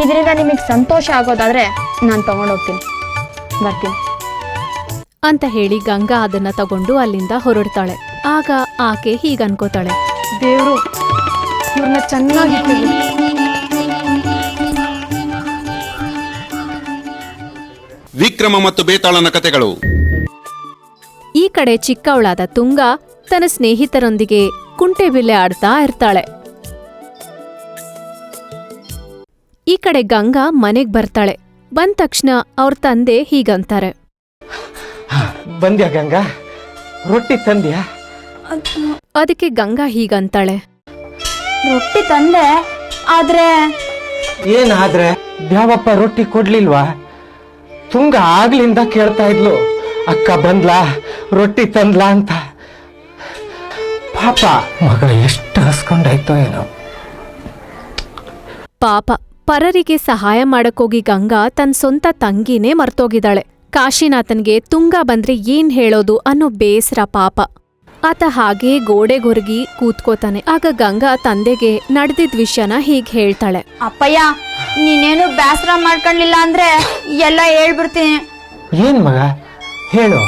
[SPEAKER 5] ಇದರಿಂದ ನಿಮಗೆ ಸಂತೋಷ ಆಗೋದಾದ್ರೆ ನಾನು ತಗೊಂಡೋಗ್ತೀನಿ, ಬರ್ತೀನಿ
[SPEAKER 2] ಅಂತ ಹೇಳಿ ಗಂಗಾ ಅದನ್ನ ತಗೊಂಡು ಅಲ್ಲಿಂದ ಹೊರಡ್ತಾಳೆ. ಆಗ ಆಕೆ ಹೀಗನ್ಕೋತಾಳೆ,
[SPEAKER 8] ದೇವ್ರು ಇವ್ರನ್ನ ಚೆನ್ನಾಗಿ
[SPEAKER 6] ವಿಕ್ರಮ ಮತ್ತು ಬೇತಾಳನ ಕತೆಗಳು.
[SPEAKER 2] ಈ ಕಡೆ ಚಿಕ್ಕವಳಾದ ತುಂಗ ತನ್ನ ಸ್ನೇಹಿತರೊಂದಿಗೆ ಕುಂಟೆಬಿಲ್ಲೆ ಆಡ್ತಾ ಇರ್ತಾಳೆ. ಈ ಕಡೆ ಗಂಗಾ ಮನೆಗ್ ಬರ್ತಾಳೆ. ಬಂದ ತಕ್ಷಣ ಅವ್ರ ತಂದೆ ಹೀಗಂತಾರೆ.
[SPEAKER 1] ಬಂದ್ಯಾ ಗಂಗಾ? ರೊಟ್ಟಿ ತಂದ್ಯಾ?
[SPEAKER 2] ಅದಕ್ಕೆ ಗಂಗಾ ಹೀಗಂತಾಳೆ.
[SPEAKER 5] ರೊಟ್ಟಿ ತಂದೆ, ಆದ್ರೆ
[SPEAKER 1] ಏನಾದ್ರೆ ದ್ಯಾವಪ್ಪ ರೊಟ್ಟಿ ಕೊಡ್ಲಿಲ್ವಾ? ತುಂಗ ಆಗ್ಲಿಂದ ಕೇಳ್ತಾ ಇದ್ಲು, ಅಕ್ಕ ಬಂದ್ಲಾ, ರೊಟ್ಟಿ ತಂದ್ಲಾ ಅಂತ. ಪಾಪ ಮಗ ಎಷ್ಟು ಹಸ್ಕೊಂಡಾಯ್ತೋ ಏನೋ.
[SPEAKER 2] ಪಾಪ, ಪರರಿಗೆ ಸಹಾಯ ಮಾಡಕ್ಕೋಗಿ ಗಂಗಾ ತನ್ನ ಸ್ವಂತ ತಂಗಿನೇ ಮರ್ತೋಗಿದ್ದಾಳೆ. ಕಾಶಿನಾಥನ್ಗೆ ತುಂಗ ಬಂದ್ರೆ ಏನ್ ಹೇಳೋದು ಅನ್ನೋ ಬೇಸರ ಪಾಪ. ಆತ ಹಾಗೇ ಗೋಡೆಗೊರಗಿ ಕೂತ್ಕೋತಾನೆ. ಆಗ ಗಂಗಾ ತಂದೆಗೆ ನಡೆದಿದ್ ವಿಷಯನ ಹೀಗ್ ಹೇಳ್ತಾಳೆ.
[SPEAKER 5] ಅಪ್ಪಯ್ಯ, ನೀನೇನು ಬೇಸರ ಮಾಡ್ಕೊಳ್ಳಿಲ್ಲ ಅಂದ್ರೆ ಎಲ್ಲ ಹೇಳ್ಬಿಡ್ತೀನಿ.
[SPEAKER 1] ಏನ್ ಮಗ ಹೇಳು.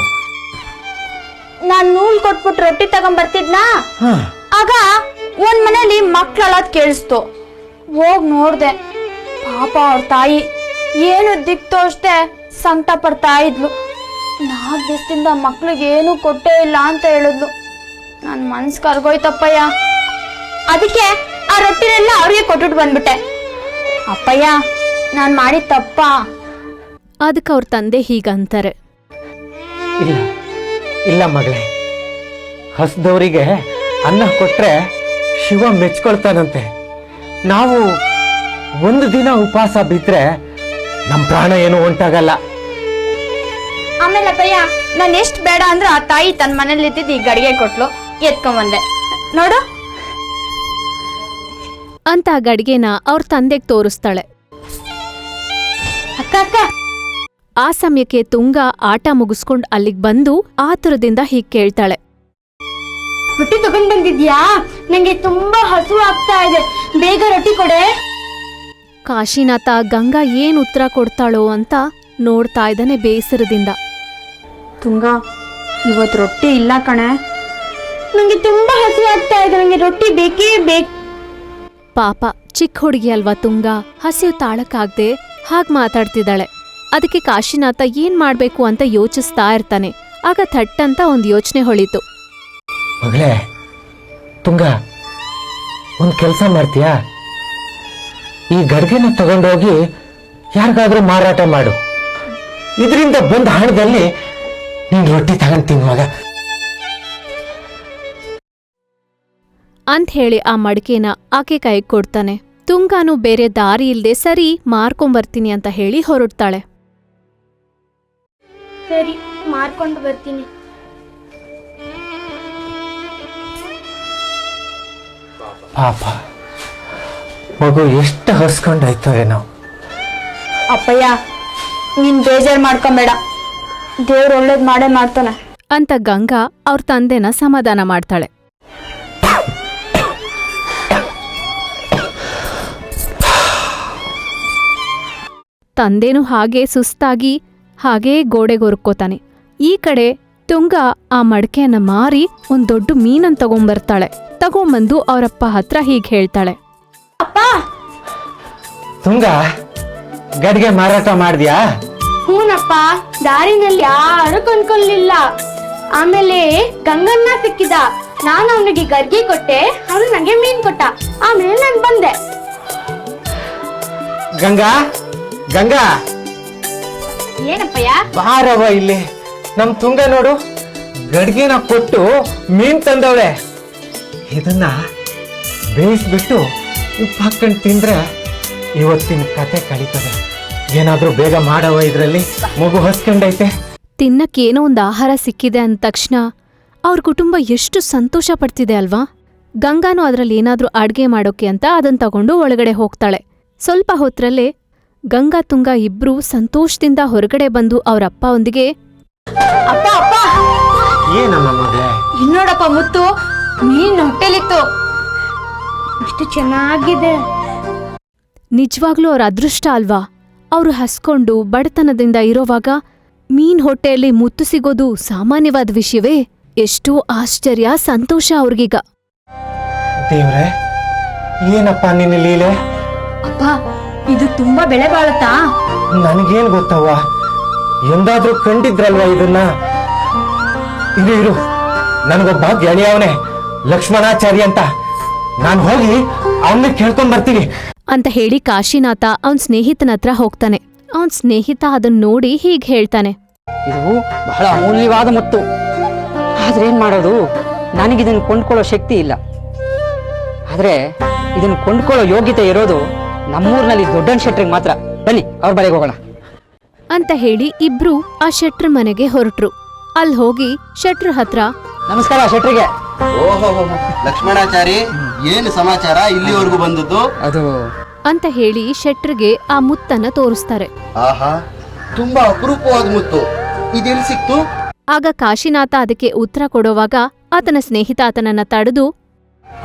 [SPEAKER 5] ನಾನ್ ನೂಲ್ ಕೊಟ್ಬಿಟ್ಟು ರೊಟ್ಟಿ ತಗೊಂಡ್ಬರ್ತಿದ್ನಾ, ಆಗ ಒಂದ್ ಮನೇಲಿ ಮಕ್ಳಳದ್ ಕೇಳಿಸ್ತು. ಹೋಗ್ ನೋಡ್ದೆ, ಪಾಪ ಅವ್ರ ತಾಯಿ ಏನು ದಿಕ್ ತೋರ್ಸ್ದೆ ಸಂಕಟ ಪಡ್ತಾ ಇದ್ಲು. 4 ದಿವಸದಿಂದ ಮಕ್ಳಿಗೆ ಏನು ಕೊಟ್ಟೇ ಇಲ್ಲ ಅಂತ ಹೇಳಿದ್ಲು. ನನ್ ಮನ್ಸ್ ಕರ್ಗೋಯ್ತಪ್ಪಯ್ಯ. ಅದಕ್ಕೆ ಆ ರೊಟ್ಟಿನೆಲ್ಲ ಅವ್ರಿಗೆ ಕೊಟ್ಬಿಟ್ಟು ಬಂದ್ಬಿಟ್ಟೆ. ಅಪ್ಪಯ್ಯ, ನಾನ್ ಮಾಡಿದ ತಪ್ಪ?
[SPEAKER 2] ಅದಕ್ಕೆ ಅವ್ರ ತಂದೆ ಹೀಗಂತಾರೆ.
[SPEAKER 1] ಇಲ್ಲ ಇಲ್ಲ ಮಗಳೇ, ಹಸ್ದವರಿಗೆ ಅನ್ನ ಕೊಟ್ರೆ ಶಿವ ಮೆಚ್ಕೊಳ್ತಾನಂತೆ. ನಾವು 1 ದಿನ ಉಪವಾಸ ಬಿದ್ರೆ ನಮ್ ಪ್ರಾಣ ಏನು ಉಂಟಾಗಲ್ಲ.
[SPEAKER 5] ಆಮೇಲೆ ಅಪ್ಪಯ್ಯ, ನಾನು ಎಷ್ಟು ಬೇಡ ಅಂದ್ರೆ ಆ ತಾಯಿ ತನ್ನ ಮನೇಲಿ ಇದ್ದಿದ್ದು ಈ ಗಡಿಗೆ ಕೊಟ್ಲು, ಎತ್ಕೊಂಬಂದೆ ನೋಡು
[SPEAKER 2] ಅಂತ ಆ ಗಡಿಗೆನ ಅವ್ರ ತಂದೆಗ್ ತೋರಿಸ್ತಾಳೆ.
[SPEAKER 5] ಅಕ್ಕ ಅಕ್ಕ.
[SPEAKER 2] ಆ ಸಮಯಕ್ಕೆ ತುಂಗ ಆಟ ಮುಗಿಸ್ಕೊಂಡ್ ಅಲ್ಲಿಗ್ ಬಂದು ಆತುರದಿಂದ ಹೀಗ್ ಕೇಳ್ತಾಳೆ.
[SPEAKER 4] ರೊಟ್ಟಿ ತಗೊಂಡ್ ಬಂದಿದ್ಯಾ? ನಂಗೆ ತುಂಬಾ ಹಸು ಆಗ್ತಾ ಇದೆ, ಬೇಗ ರೊಟ್ಟಿ ಕೊಡೆ.
[SPEAKER 2] ಕಾಶಿನಾಥ ಗಂಗಾ ಏನ್ ಉತ್ತರ ಕೊಡ್ತಾಳೋ ಅಂತ ನೋಡ್ತಾ ಇದ್ದಾನೆ ಬೇಸರದಿಂದ.
[SPEAKER 5] ತುಂಗ, ಇವತ್ತು ರೊಟ್ಟಿ ಇಲ್ಲ ಕಣೆ.
[SPEAKER 4] ನಂಗೆ ತುಂಬಾ ಹಸು ಆಗ್ತಾ ಇದೆ, ನಂಗೆ ರೊಟ್ಟಿ ಬೇಕೇ ಬೇಕು.
[SPEAKER 2] ಪಾಪ ಚಿಕ್ಕ ಹುಡುಗಿ ಅಲ್ವಾ ತುಂಗ, ಹಸಿವು ತಾಳಕ್ಕಾಗ್ದೆ ಹಾಗ್ ಮಾತಾಡ್ತಿದ್ದಾಳೆ. ಅದಕ್ಕೆ ಕಾಶಿನಾಥ ಏನ್ ಮಾಡ್ಬೇಕು ಅಂತ ಯೋಚಿಸ್ತಾ ಇರ್ತಾನೆ. ಆಗ ಥಟ್ಟಂತ ಒಂದ್ ಯೋಚನೆ ಹೊಳಿತು.
[SPEAKER 1] ಮಗಳೇ ತುಂಗ, ಒಂದ್ ಕೆಲ್ಸ ಮಾಡ್ತೀಯಾ? ಈ ಗಡ್ಗೆನ ತಗೊಂಡೋಗಿ ಯಾರಿಗಾದ್ರೂ ಮಾರಾಟ ಮಾಡು. ಇದರಿಂದ ಬಂದ ಹಣದಲ್ಲಿ ನೀನ್ ರೊಟ್ಟಿ ತಗೊಂಡ್ ತಿನ್ನುವಾಗ.
[SPEAKER 2] ಅಂತ್ ಹೇಳಿ ಆ ಮಡಿಕೆನ ಆಕೆ ಕೈಗೆ ಕೊಡ್ತಾನೆ. ತುಂಗಾನು ಬೇರೆ ದಾರಿ ಇಲ್ದೆ ಸರಿ ಮಾರ್ಕೊಂಬರ್ತೀನಿ ಅಂತ ಹೇಳಿ ಹೊರಡ್ತಾಳೆ.
[SPEAKER 4] ಸರಿ, ಮಾರ್ಕೊಂಡು ಬರ್ತೀನಿ.
[SPEAKER 1] ಪಾಪ ಮಗು ಎಷ್ಟು ಹಸ್ಕೊಂಡಾಯ್ತೋ ಏನೋ.
[SPEAKER 5] ಅಪ್ಪಯ್ಯ, ನೀನ್ ಬೇಜಾರ್ ಮಾಡ್ಕೊಂಬೇಡ, ದೇವ್ರು ಒಳ್ಳೇದ್ ಮಾಡೇ ಮಾಡ್ತಾನೆ
[SPEAKER 2] ಅಂತ ಗಂಗಾ ಅವ್ರ ತಂದೆನ ಸಮಾಧಾನ ಮಾಡ್ತಾಳೆ. ತಂದೆನೂ ಹಾಗೆ ಸುಸ್ತಾಗಿ ಹಾಗೇ ಗೋಡೆಗೊರ್ಕೋತಾನೆ. ಈ ಕಡೆ ತುಂಗ ಆ ಮಡಕೆಯನ್ನ ಮಾರಿ ಒಂದ್ ದೊಡ್ಡ ಮೀನನ್ ತಗೊಂಬರ್ತಾಳೆ. ತಗೊಂಬಂದು ಅವರಪ್ಪ ಹತ್ರ ಹೀಗ್ ಹೇಳ್ತಾಳೆ.
[SPEAKER 5] ಅಪ್ಪ,
[SPEAKER 1] ತುಂಗ, ಗಡ್ಗೆ ಮಾರಾಟ ಮಾಡ್ದ್ಯಾ?
[SPEAKER 4] ಹೂನಪ್ಪ, ದಾರಿನಲ್ಲಿ ಯಾರು ಕೊಂಡ್ಕೊಳ್ಲಿಲ್ಲ. ಆಮೇಲೆ ಗಂಗನ್ನ ಸಿಕ್ಕಿದ. ನಾನು ಅವನಿಗೆ ಗರ್ಗಿ ಕೊಟ್ಟೆ, ಅವನು ನಂಗೆ ಮೀನ್ ಕೊಟ್ಟ. ಆಮೇಲೆ ನಾನು ಬಂದೆ.
[SPEAKER 1] ಗಂಗಾ, ಗಂಗಾ,
[SPEAKER 4] ಏನಪ್ಪಯ್ಯ?
[SPEAKER 1] ಬಾರವ ಇಲ್ಲಿ. ನಮ್ ತುಂಗ ನೋಡು, ಗಡ್ಗೆನ ಕೊಟ್ಟು ಮೀನ್ ತಂದವಳೆ. ಇದನ್ನ ಬೇಯಿಸ್ಬಿಟ್ಟು ಉಪ್ಪು ಹಾಕೊಂಡು ತಿಂದ್ರೆ ಇವತ್ತಿನ ಕತೆ ಕಳೀತದೆ. ಏನಾದ್ರೂ ಬೇಗ ಮಾಡವ, ಇದ್ರಲ್ಲಿ ಮಗು ಹಸ್ಕೊಂಡೈತೆ.
[SPEAKER 2] ತಿನ್ನಕ್ಕೇನೋ ಒಂದ್ ಆಹಾರ ಸಿಕ್ಕಿದೆ ಅಂದ ತಕ್ಷಣ ಅವ್ರ ಕುಟುಂಬ ಎಷ್ಟು ಸಂತೋಷ ಪಡ್ತಿದೆ ಅಲ್ವಾ. ಗಂಗಾನು ಅದ್ರಲ್ಲಿ ಏನಾದ್ರೂ ಅಡ್ಗೆ ಮಾಡೋಕೆ ಅಂತ ಅದನ್ ತಗೊಂಡು ಒಳಗಡೆ ಹೋಗ್ತಾಳೆ. ಸ್ವಲ್ಪ ಹೊತ್ರಲ್ಲೇ ಗಂಗಾ ತುಂಗ ಇಬ್ರು ಸಂತೋಷದಿಂದ ಹೊರಗಡೆ ಬಂದು ಅವರಪ್ಪ ಒಂದಿಗೆ,
[SPEAKER 5] ಅಪ್ಪ ಅಪ್ಪ,
[SPEAKER 1] ಏನಮ್ಮ ಮಗಳೇ?
[SPEAKER 5] ಇನ್ನೋಡಪ್ಪ ಮುತ್ತು, ಮೀನ್ ಹೊಟ್ಟೆಲಿತ್ತು.
[SPEAKER 4] ಎಷ್ಟು ಚೆನ್ನಾಗಿದೆ.
[SPEAKER 2] ನಿಜವಾಗ್ಲೂ ಅವ್ರ ಅದೃಷ್ಟ ಅಲ್ವಾ. ಅವ್ರು ಹಸ್ಕೊಂಡು ಬಡತನದಿಂದ ಇರೋವಾಗ ಮೀನ್ ಹೊಟ್ಟೆಯಲ್ಲಿ ಮುತ್ತು ಸಿಗೋದು ಸಾಮಾನ್ಯವಾದ ವಿಷಯವೇ. ಎಷ್ಟೋ ಆಶ್ಚರ್ಯ, ಸಂತೋಷ ಅವ್ರಿಗೀಗ.
[SPEAKER 1] ದೇವ್ರೆ, ಏನಪ್ಪ ನಿನ್ನ ಲೀಲೆ?
[SPEAKER 5] ಅಪ್ಪ, ಇದು ತುಂಬಾ ಬೆಳೆ ಬಾಳುತ್ತಾ?
[SPEAKER 1] ನನಗೇನ್ ಗೊತ್ತವ್ವ, ಎಂದಾದ್ರೂ ಕಂಡಿದ್ರಲ್ವ ಇದನ್ನ? ಇರು ಇರು, ನನಗೊಬ್ಬ ಗೆಳೆಯವನೇ, ಲಕ್ಷ್ಮಣಾಚಾರಿ ಅಂತ. ನಾನು ಹೋಗಿ ಅವನ್ನ ಕೇಳ್ಕೊಂಡ್ ಬರ್ತೀನಿ
[SPEAKER 2] ಅಂತ ಹೇಳಿ ಕಾಶಿನಾಥ ಅವನ್ ಸ್ನೇಹಿತನ ಹತ್ರ ಹೋಗ್ತಾನೆ. ಅವನ್ ಸ್ನೇಹಿತ ಅದನ್ ನೋಡಿ ಹೀಗ್ ಹೇಳ್ತಾನೆ.
[SPEAKER 10] ಇದು ಬಹಳ ಅಮೂಲ್ಯವಾದ ಮುತ್ತು. ಆದ್ರೆ ಏನ್ ಮಾಡೋದು, ನನಗಿದನ್ನು ಕೊಂಡ್ಕೊಳ್ಳೋ ಶಕ್ತಿ ಇಲ್ಲ. ಆದ್ರೆ ಇದನ್ನು ಕೊಂಡ್ಕೊಳ್ಳೋ ಯೋಗ್ಯತೆ ಇರೋದು ನಮ್ಮೂರಿನಲ್ಲಿ ದೊಡ್ಡನ್ ಶೆಟ್ರಿಗೆ ಮಾತ್ರ. ಬನ್ನಿ, ಅವ್ರ ಬರೆಗೆ ಹೋಗೋಣ
[SPEAKER 2] ಅಂತ ಹೇಳಿ ಇಬ್ರು ಆ ಶೆಟ್ರ ಮನೆಗೆ ಹೊರಟ್ರು. ಅಲ್ಲಿ ಹೋಗಿ ಶೆಟ್ರ ಹತ್ರ,
[SPEAKER 10] ನಮಸ್ಕಾರ ಶೆಟ್ರಿಗೆ.
[SPEAKER 7] ಓಹೋ, ಲಕ್ಷ್ಮಣಾಚಾರಿ, ಏನು ಸಮಾಚಾರ? ಇಲ್ಲಿವರೆಗೂ ಬಂದದ್ದು?
[SPEAKER 10] ಅದು
[SPEAKER 2] ಅಂತ ಹೇಳಿ ಶೆಟ್ರಿಗೆ ಆ ಮುತ್ತನ್ನ ತೋರಿಸ್ತಾರೆ.
[SPEAKER 7] ಆಹಾ, ತುಂಬಾ ಅಪರೂಪವಾದ ಮುತ್ತು. ಇದೆಲ್ಲಿ ಸಿಕ್ತು?
[SPEAKER 2] ಆಗ ಕಾಶಿನಾಥ ಅದಕ್ಕೆ ಉತ್ತರ ಕೊಡೋವಾಗ ಆತನ ಸ್ನೇಹಿತ ಆತನನ್ನ ತಡೆದು,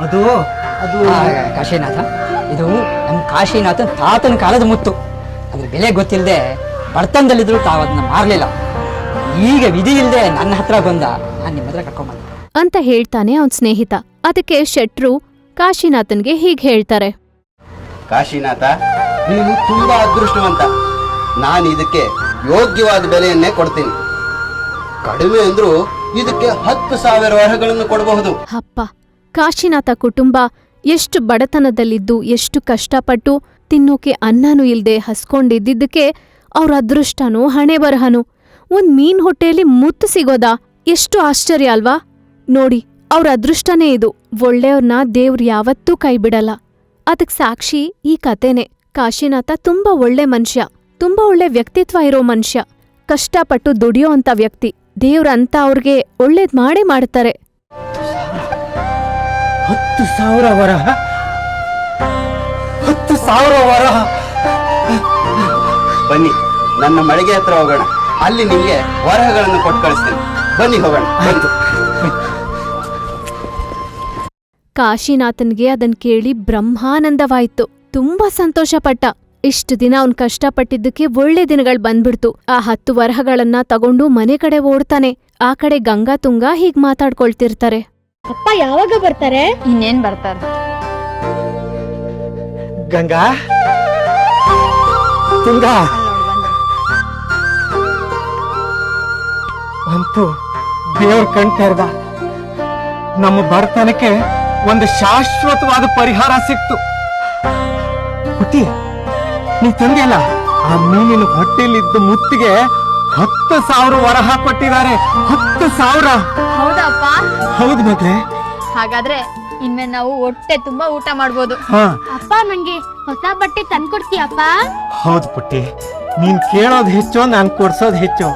[SPEAKER 1] ಅದು
[SPEAKER 10] ಕಾಶಿನಾಥ, ಇದು ನಮ್ಮ ಕಾಶಿನಾಥನ್ ತಾತನ ಕಾಲದ ಮುತ್ತು. ಅದ್ರ ಬೆಲೆ ಗೊತ್ತಿಲ್ಲದೆ ಬಡತನದಲ್ಲಿದ್ರು ತಾವು ಅದನ್ನ ಮಾರ್ಲಿಲ್ಲ. ಈಗ ವಿಧಿ ಇಲ್ಲದೆ ನನ್ನ ಹತ್ರ ಬಂದ, ನಾನು ನಿಮ್ಮ ಹತ್ರ ಕರ್ಕೊಂಬಂದ
[SPEAKER 2] ಅಂತ ಹೇಳ್ತಾನೆ ಅವನ್ ಸ್ನೇಹಿತ. ಅದಕ್ಕೆ ಶೆಟ್ರು ಕಾಶಿನಾಥನ್ಗೆ ಹೀಗ್ ಹೇಳ್ತಾರೆ.
[SPEAKER 7] ಕಾಶಿನಾಥ, ನೀನು ತುಂಬಾ ಅದೃಷ್ಟವಂತ. ನಾನು ಇದಕ್ಕೆ ಯೋಗ್ಯವಾದ ಬೆಲೆಯನ್ನೇ ಕೊಡ್ತೀನಿ. ಕಡಿಮೆ ಅಂದ್ರೂ ಇದಕ್ಕೆ 10,000 ವರಹಗಳನ್ನು ಕೊಡಬಹುದು.
[SPEAKER 2] ಅಪ್ಪ, ಕಾಶಿನಾಥ ಕುಟುಂಬ ಎಷ್ಟು ಬಡತನದಲ್ಲಿದ್ದು ಎಷ್ಟು ಕಷ್ಟಪಟ್ಟು ತಿನ್ನೋಕೆ ಅನ್ನನೂ ಇಲ್ದೆ ಹಸ್ಕೊಂಡಿದ್ದಕ್ಕೆ ಅವ್ರ ಅದೃಷ್ಟನೂ ಹಣೆ ಬರಹನು. ಒಂದ್ ಮೀನ್ ಹೊಟ್ಟೆಯಲ್ಲಿ ಮುತ್ತು ಸಿಗೋದಾ? ಎಷ್ಟು ಆಶ್ಚರ್ಯ ಅಲ್ವಾ? ನೋಡಿ, ಅವ್ರ ಅದೃಷ್ಟನೇ ಇದು. ಒಳ್ಳೆಯವ್ರನ್ನ ದೇವ್ರು ಯಾವತ್ತೂ ಕೈ ಬಿಡಲ್ಲ. ಅದಕ್ ಸಾಕ್ಷಿ ಈ ಕತೆನೆ. ಕಾಶಿನಾಥ ತುಂಬಾ ಒಳ್ಳೆ ಮನುಷ್ಯ, ತುಂಬಾ ಒಳ್ಳೆ ವ್ಯಕ್ತಿತ್ವ ಇರೋ ಮನುಷ್ಯ, ಕಷ್ಟಪಟ್ಟು ದುಡಿಯೋ ಅಂತ ವ್ಯಕ್ತಿ. ದೇವ್ರಂತ ಅವ್ರಿಗೆ ಒಳ್ಳೇದ್ ಮಾಡೇ ಮಾಡ್ತಾರೆ.
[SPEAKER 1] 10,000 ವರಹ? 10,000 ವರಹ?
[SPEAKER 7] ಬನ್ನಿ, ನನ್ನ ಮಳಿಗೆ ಹತ್ರ ಹೋಗೋಣ. ಅಲ್ಲಿ ನಿಮ್ಗೆ ವರಹಗಳನ್ನು ಕೊಟ್ಟು ಕಳಿಸ್ತೇನೆ. ಬನ್ನಿ, ಹೋಗೋಣ.
[SPEAKER 1] ಆಯ್ತು.
[SPEAKER 2] ಕಾಶಿನಾಥನ್ಗೆ ಅದನ್ ಕೇಳಿ ಬ್ರಹ್ಮಾನಂದವಾಯ್ತು. ತುಂಬಾ ಸಂತೋಷಪಟ್ಟ. ಇಷ್ಟು ದಿನ ಅವ್ನ್ ಕಷ್ಟಪಟ್ಟಿದ್ದಕ್ಕೆ ಒಳ್ಳೆ ದಿನಗಳು ಬಂದ್ಬಿಡ್ತು. ಆ 10 ವರಹಗಳನ್ನ ತಗೊಂಡು ಮನೆ ಕಡೆ ಓಡ್ತಾನೆ. ಆ ಕಡೆ ಗಂಗಾ ತುಂಗ ಹೀಗ್ ಮಾತಾಡ್ಕೊಳ್ತಿರ್ತಾರೆ.
[SPEAKER 4] ಅಪ್ಪ ಯಾವಾಗ ಬರ್ತಾರೆ?
[SPEAKER 5] ಇನ್ನೇನ್ ಬರ್ತಾರೆ?
[SPEAKER 1] ಗಂಗಾ, ತುಂಗಾ, ಅಂತೂ ದೇವ್ರ ಕಣ್ ತೆರೆದ. ನಮ್ಮ ಬಡತನಕ್ಕೆ ಒಂದು ಶಾಶ್ವತವಾದ ಪರಿಹಾರ ಸಿಕ್ತು. ಪುಟಿ, ನೀ ತಂದೆಯಲ್ಲ, ಆ ಮೀನಿನ ಹೊಟ್ಟೆಲಿದ್ದ ಮುತ್ತಿಗೆ 10,000 ವರಹ ಕೊಟ್ಟಿದ್ದಾರೆ. 10,000.
[SPEAKER 5] ಹೌದಪ್ಪ?
[SPEAKER 1] ಹೌದು ಮಗ್ಳೆ.
[SPEAKER 5] ಹಾಗಾದ್ರೆ ಇನ್ಮೇಲೆ ನಾವು ಹೊಟ್ಟೆ ತುಂಬಾ ಊಟ ಮಾಡ್ಬೋದು.
[SPEAKER 4] ಅಪ್ಪ ನಂಗೆ ಹೊಸ ಬಟ್ಟೆ ತಂದ್ಕೊಡ್ತೀಯಪ್ಪ?
[SPEAKER 1] ಹೌದು ಪುಟ್ಟಿ, ನೀನ್ ಕೇಳೋದ್ ಹೆಚ್ಚೋ, ನಾನ್ ಕೊಡ್ಸೋದ್ ಹೆಚ್ಚೋ.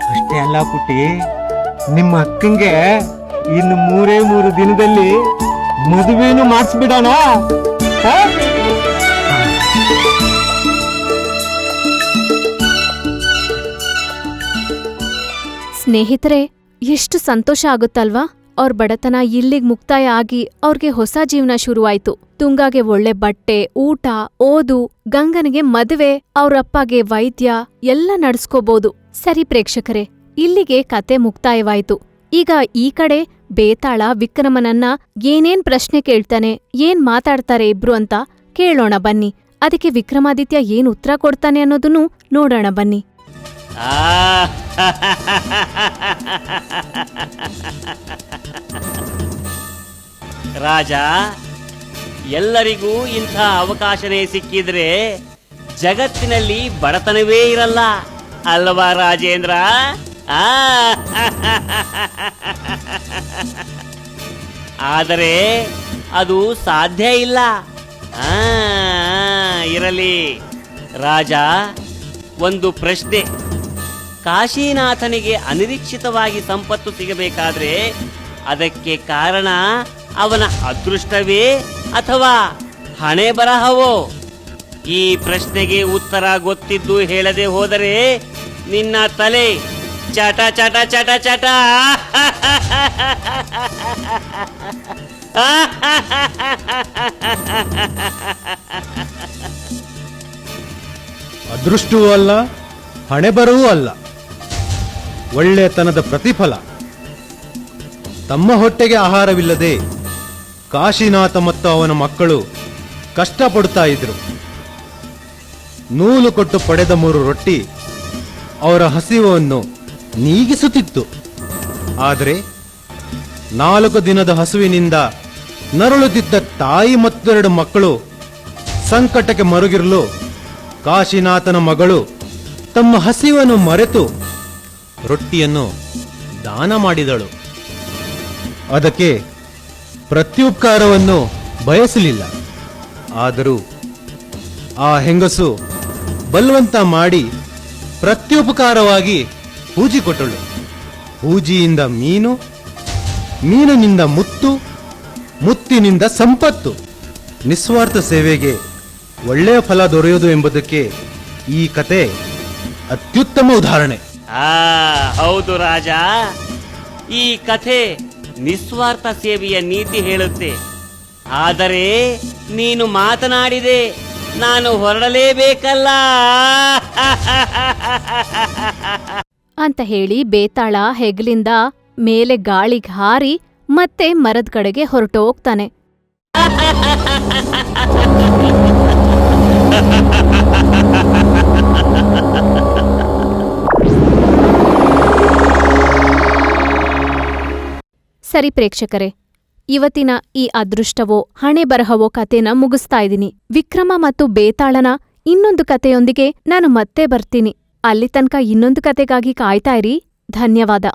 [SPEAKER 1] ಅಷ್ಟೇ ಅಲ್ಲ ಪುಟ್ಟಿ, ನಿಮ್ಮ ಅಕ್ಕಂಗೆ ಇನ್ನು 3 ದಿನದಲ್ಲಿ ಮದುವೆನೂ ಮಾಡಿಸ್ಬಿಡೋಣ.
[SPEAKER 2] ಸ್ನೇಹಿತರೆ, ಎಷ್ಟು ಸಂತೋಷ ಆಗುತ್ತಲ್ವಾ? ಅವ್ರ ಬಡತನ ಇಲ್ಲಿಗ್ ಮುಕ್ತಾಯ ಆಗಿ ಅವ್ರಿಗೆ ಹೊಸ ಜೀವನ ಶುರುವಾಯ್ತು. ತುಂಗಾಗೆ ಒಳ್ಳೆ ಬಟ್ಟೆ, ಊಟ, ಓದು, ಗಂಗನಿಗೆ ಮದುವೆ, ಅವ್ರಪ್ಪಗೆ ವೈದ್ಯ ಎಲ್ಲ ನಡ್ಸ್ಕೋಬೋದು. ಸರಿ ಪ್ರೇಕ್ಷಕರೇ, ಇಲ್ಲಿಗೆ ಕತೆ ಮುಕ್ತಾಯವಾಯ್ತು. ಈಗ ಈ ಕಡೆ ಬೇತಾಳ ವಿಕ್ರಮನನ್ನ ಏನೇನ್ ಪ್ರಶ್ನೆ ಕೇಳ್ತಾನೆ, ಏನ್ ಮಾತಾಡ್ತಾರೆ ಇಬ್ರು ಅಂತ ಕೇಳೋಣ ಬನ್ನಿ. ಅದಕ್ಕೆ ವಿಕ್ರಮಾದಿತ್ಯ ಏನ್ ಉತ್ತರ ಕೊಡ್ತಾನೆ ಅನ್ನೋದನ್ನು ನೋಡೋಣ ಬನ್ನಿ.
[SPEAKER 3] ರಾಜ, ಎಲ್ಲರಿಗೂ ಇಂಥ ಅವಕಾಶನೇ ಸಿಕ್ಕಿದ್ರೆ ಜಗತ್ತಿನಲ್ಲಿ ಬಡತನವೇ ಇರಲ್ಲ ಅಲ್ವಾ ರಾಜೇಂದ್ರ? ಆದರೆ ಅದು ಸಾಧ್ಯ ಇಲ್ಲ. ಇರಲಿ ರಾಜ, ಒಂದು ಪ್ರಶ್ನೆ. ಕಾಶೀನಾಥನಿಗೆ ಅನಿರೀಕ್ಷಿತವಾಗಿ ಸಂಪತ್ತು ಸಿಗಬೇಕಾದ್ರೆ ಅದಕ್ಕೆ ಕಾರಣ ಅವನ ಅದೃಷ್ಟವೇ ಅಥವಾ ಹಣೆ ಬರಹವೋ? ಈ ಪ್ರಶ್ನೆಗೆ ಉತ್ತರ ಗೊತ್ತಿದ್ದು ಹೇಳದೆ ಹೋದರೆ ನಿನ್ನ ತಲೆ ಚಟ ಚಟ ಚಟ ಚಟ.
[SPEAKER 11] ಅದೃಷ್ಟವೂ ಅಲ್ಲ, ಹಣೆ ಬರವೂ ಅಲ್ಲ, ಒಳ್ಳೆತನದ ಪ್ರತಿಫಲ. ತಮ್ಮ ಹೊಟ್ಟೆಗೆ ಆಹಾರವಿಲ್ಲದೆ ಕಾಶಿನಾಥ ಮತ್ತು ಅವನ ಮಕ್ಕಳು ಕಷ್ಟಪಡುತ್ತಾ ಇದ್ರು. ನೂಲು ಕೊಟ್ಟು ಪಡೆದ 3 ರೊಟ್ಟಿ ಅವರ ಹಸಿವನ್ನು ನೀಗಿಸುತ್ತಿತ್ತು. ಆದರೆ 4 ದಿನದ ಹಸುವಿನಿಂದ ನರಳುತ್ತಿದ್ದ ತಾಯಿ ಮತ್ತು 2 ಮಕ್ಕಳು ಸಂಕಟಕ್ಕೆ ಮರುಗಿರಲು ಕಾಶಿನಾಥನ ಮಗಳು ತಮ್ಮ ಹಸಿವನ್ನು ಮರೆತು ರೊಟ್ಟಿಯನ್ನು ದಾನ ಮಾಡಿದಳು. ಅದಕ್ಕೆ ಪ್ರತ್ಯುಪಕಾರವನ್ನು ಬಯಸಲಿಲ್ಲ. ಆದರೂ ಆ ಹೆಂಗಸು ಬಲವಂತ ಮಾಡಿ ಪ್ರತ್ಯುಪಕಾರವಾಗಿ ಹೂಜಿ ಕೊಟ್ಟಳು. ಹೂಜಿಯಿಂದ ಮೀನು, ಮೀನಿನಿಂದ ಮುತ್ತು, ಮುತ್ತಿನಿಂದ ಸಂಪತ್ತು. ನಿಸ್ವಾರ್ಥ ಸೇವೆಗೆ ಒಳ್ಳೆಯ ಫಲ ದೊರೆಯುವುದು ಎಂಬುದಕ್ಕೆ ಈ ಕತೆ ಅತ್ಯುತ್ತಮ ಉದಾಹರಣೆ.
[SPEAKER 3] ಹೌದು ರಾಜ, ಈ ಕಥೆ ನಿಸ್ವಾರ್ಥ ಸೇವೆಯ ನೀತಿ ಹೇಳುತ್ತೆ. ಆದರೆ ನೀನು ಮಾತನಾಡಿದೆ, ನಾನು ಹೊರಡಲೇಬೇಕಲ್ಲ
[SPEAKER 2] ಅಂತ ಹೇಳಿ ಬೇತಾಳ ಹೆಗಲಿಂದ ಮೇಲೆ ಗಾಳಿಗ್ ಹಾರಿ ಮತ್ತೆ ಮರದ ಕಡೆಗೆ ಹೊರಟೋಗ್ತಾನೆ. ಸರಿ ಪ್ರೇಕ್ಷಕರೇ, ಇವತ್ತಿನ ಈ ಅದೃಷ್ಟವೋ ಹಣೆ ಬರಹವೋ ಕತೆನ ಮುಗಿಸ್ತಾ ಇದೀನಿ. ವಿಕ್ರಮ ಮತ್ತು ಬೇತಾಳನ ಇನ್ನೊಂದು ಕತೆಯೊಂದಿಗೆ ನಾನು ಮತ್ತೆ ಬರ್ತೀನಿ. ಅಲ್ಲಿ ತನಕ ಇನ್ನೊಂದು ಕತೆಗಾಗಿ ಕಾಯ್ತಾ ಇರಿ. ಧನ್ಯವಾದ.